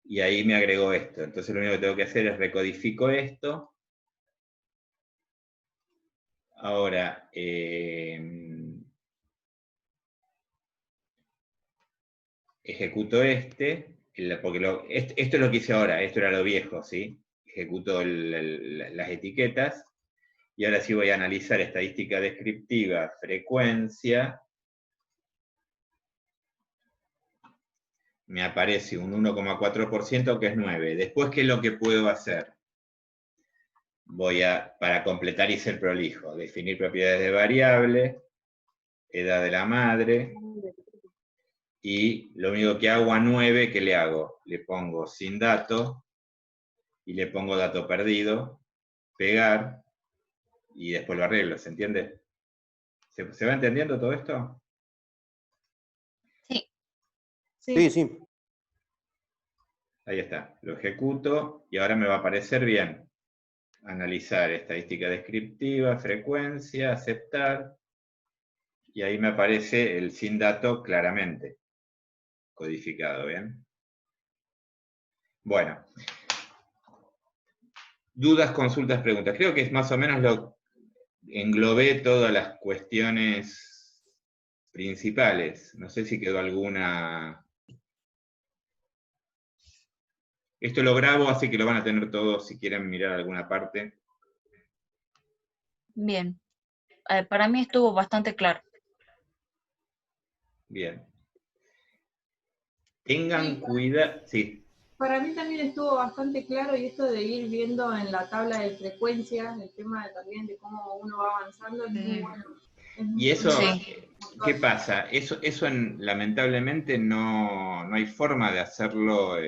Y ahí me agregó esto. Entonces lo único que tengo que hacer es recodifico esto. Ahora, ejecuto porque esto es lo que hice ahora, esto era lo viejo, ¿sí? Ejecuto las etiquetas, y ahora sí voy a analizar estadística descriptiva, frecuencia. Me aparece un 1,4% que es 9. Después, ¿qué es lo que puedo hacer? Para completar y ser prolijo, definir propiedades de variable, edad de la madre, y lo único que hago a 9, ¿qué le hago? Le pongo sin dato, y le pongo dato perdido, pegar, y después lo arreglo, ¿se entiende? ¿Se va entendiendo todo esto? Sí. Sí, sí. Ahí está, lo ejecuto, y ahora me va a aparecer bien. Analizar estadística descriptiva, frecuencia, aceptar, y ahí me aparece el sin dato claramente codificado, ¿bien? Bueno. Dudas, consultas, preguntas. Creo que es más o menos englobé todas las cuestiones principales. No sé si quedó alguna... Esto lo grabo, así que lo van a tener todos si quieren mirar alguna parte. Bien. Para mí estuvo bastante claro. Bien. Tengan cuidado... Sí. Para mí también estuvo bastante claro, y esto de ir viendo en la tabla de frecuencias, el tema también de cómo uno va avanzando, es muy bueno. Y eso, Sí. ¿qué pasa? Eso lamentablemente no hay forma de hacerlo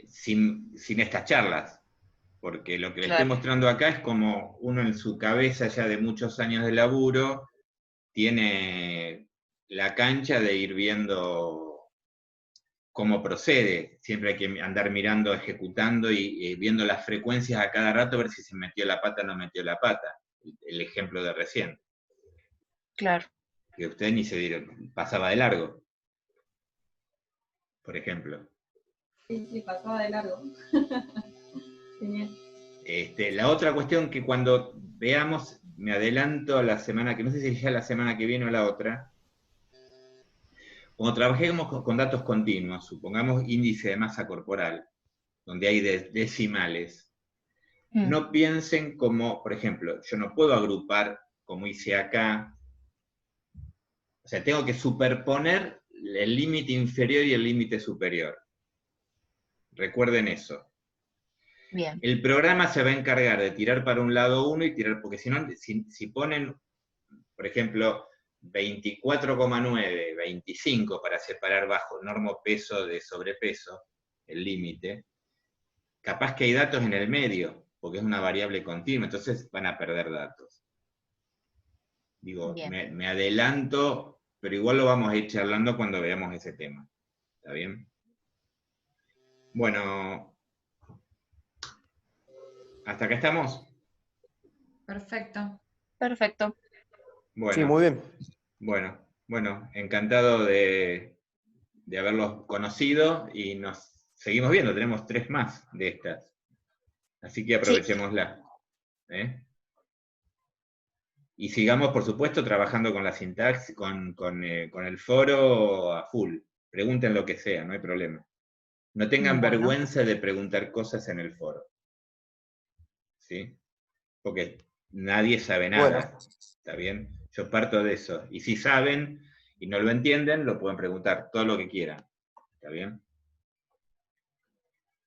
sin estas charlas. Porque lo que le estoy mostrando acá es como uno en su cabeza ya de muchos años de laburo tiene la cancha de ir viendo cómo procede. Siempre hay que andar mirando, ejecutando y viendo las frecuencias a cada rato, a ver si se metió la pata o no metió la pata. El ejemplo de recién. Claro. Que usted ni se dieron, pasaba de largo. Por ejemplo. Sí, pasaba de largo. Genial. La otra cuestión que cuando veamos, me adelanto a la semana que, no sé si ya la semana que viene o la otra, Cuando trabajemos con datos continuos, supongamos índice de masa corporal, donde hay decimales, no piensen como, por ejemplo, yo no puedo agrupar como hice acá, o sea, tengo que superponer el límite inferior y el límite superior. Recuerden eso. Bien. El programa se va a encargar de tirar para un lado uno y tirar, porque si no, si ponen, por ejemplo, 24,9, 25 para separar bajo normo peso de sobrepeso, el límite, capaz que hay datos en el medio, porque es una variable continua, entonces van a perder datos. Digo, me adelanto, pero igual lo vamos a ir charlando cuando veamos ese tema. ¿Está bien? Bueno, ¿hasta acá estamos? Perfecto. Perfecto. Bueno, Sí, muy bien. Bueno, encantado de haberlos conocido y nos seguimos viendo, tenemos 3 más de estas. Así que aprovechémosla. ¿Eh? Y sigamos, por supuesto, trabajando con la sintaxis, con el foro a full. Pregunten lo que sea, no hay problema. No tengan vergüenza de preguntar cosas en el foro. ¿Sí? Porque nadie sabe nada. Bueno. ¿Está bien? Yo parto de eso. Y si saben y no lo entienden, lo pueden preguntar todo lo que quieran. ¿Está bien?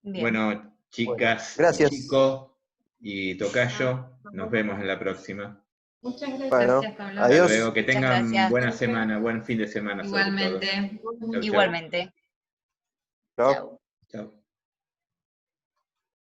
Bueno, chicas, gracias. chicos y tocayo, nos vemos en la próxima. Muchas gracias. Bueno, Gracias, Pablo. Hasta adiós. luego, que Muchas tengan gracias. buena semana, buen fin de semana sobre todo. Igualmente. Chau, chau. Igualmente. Chao. Chau. Chau.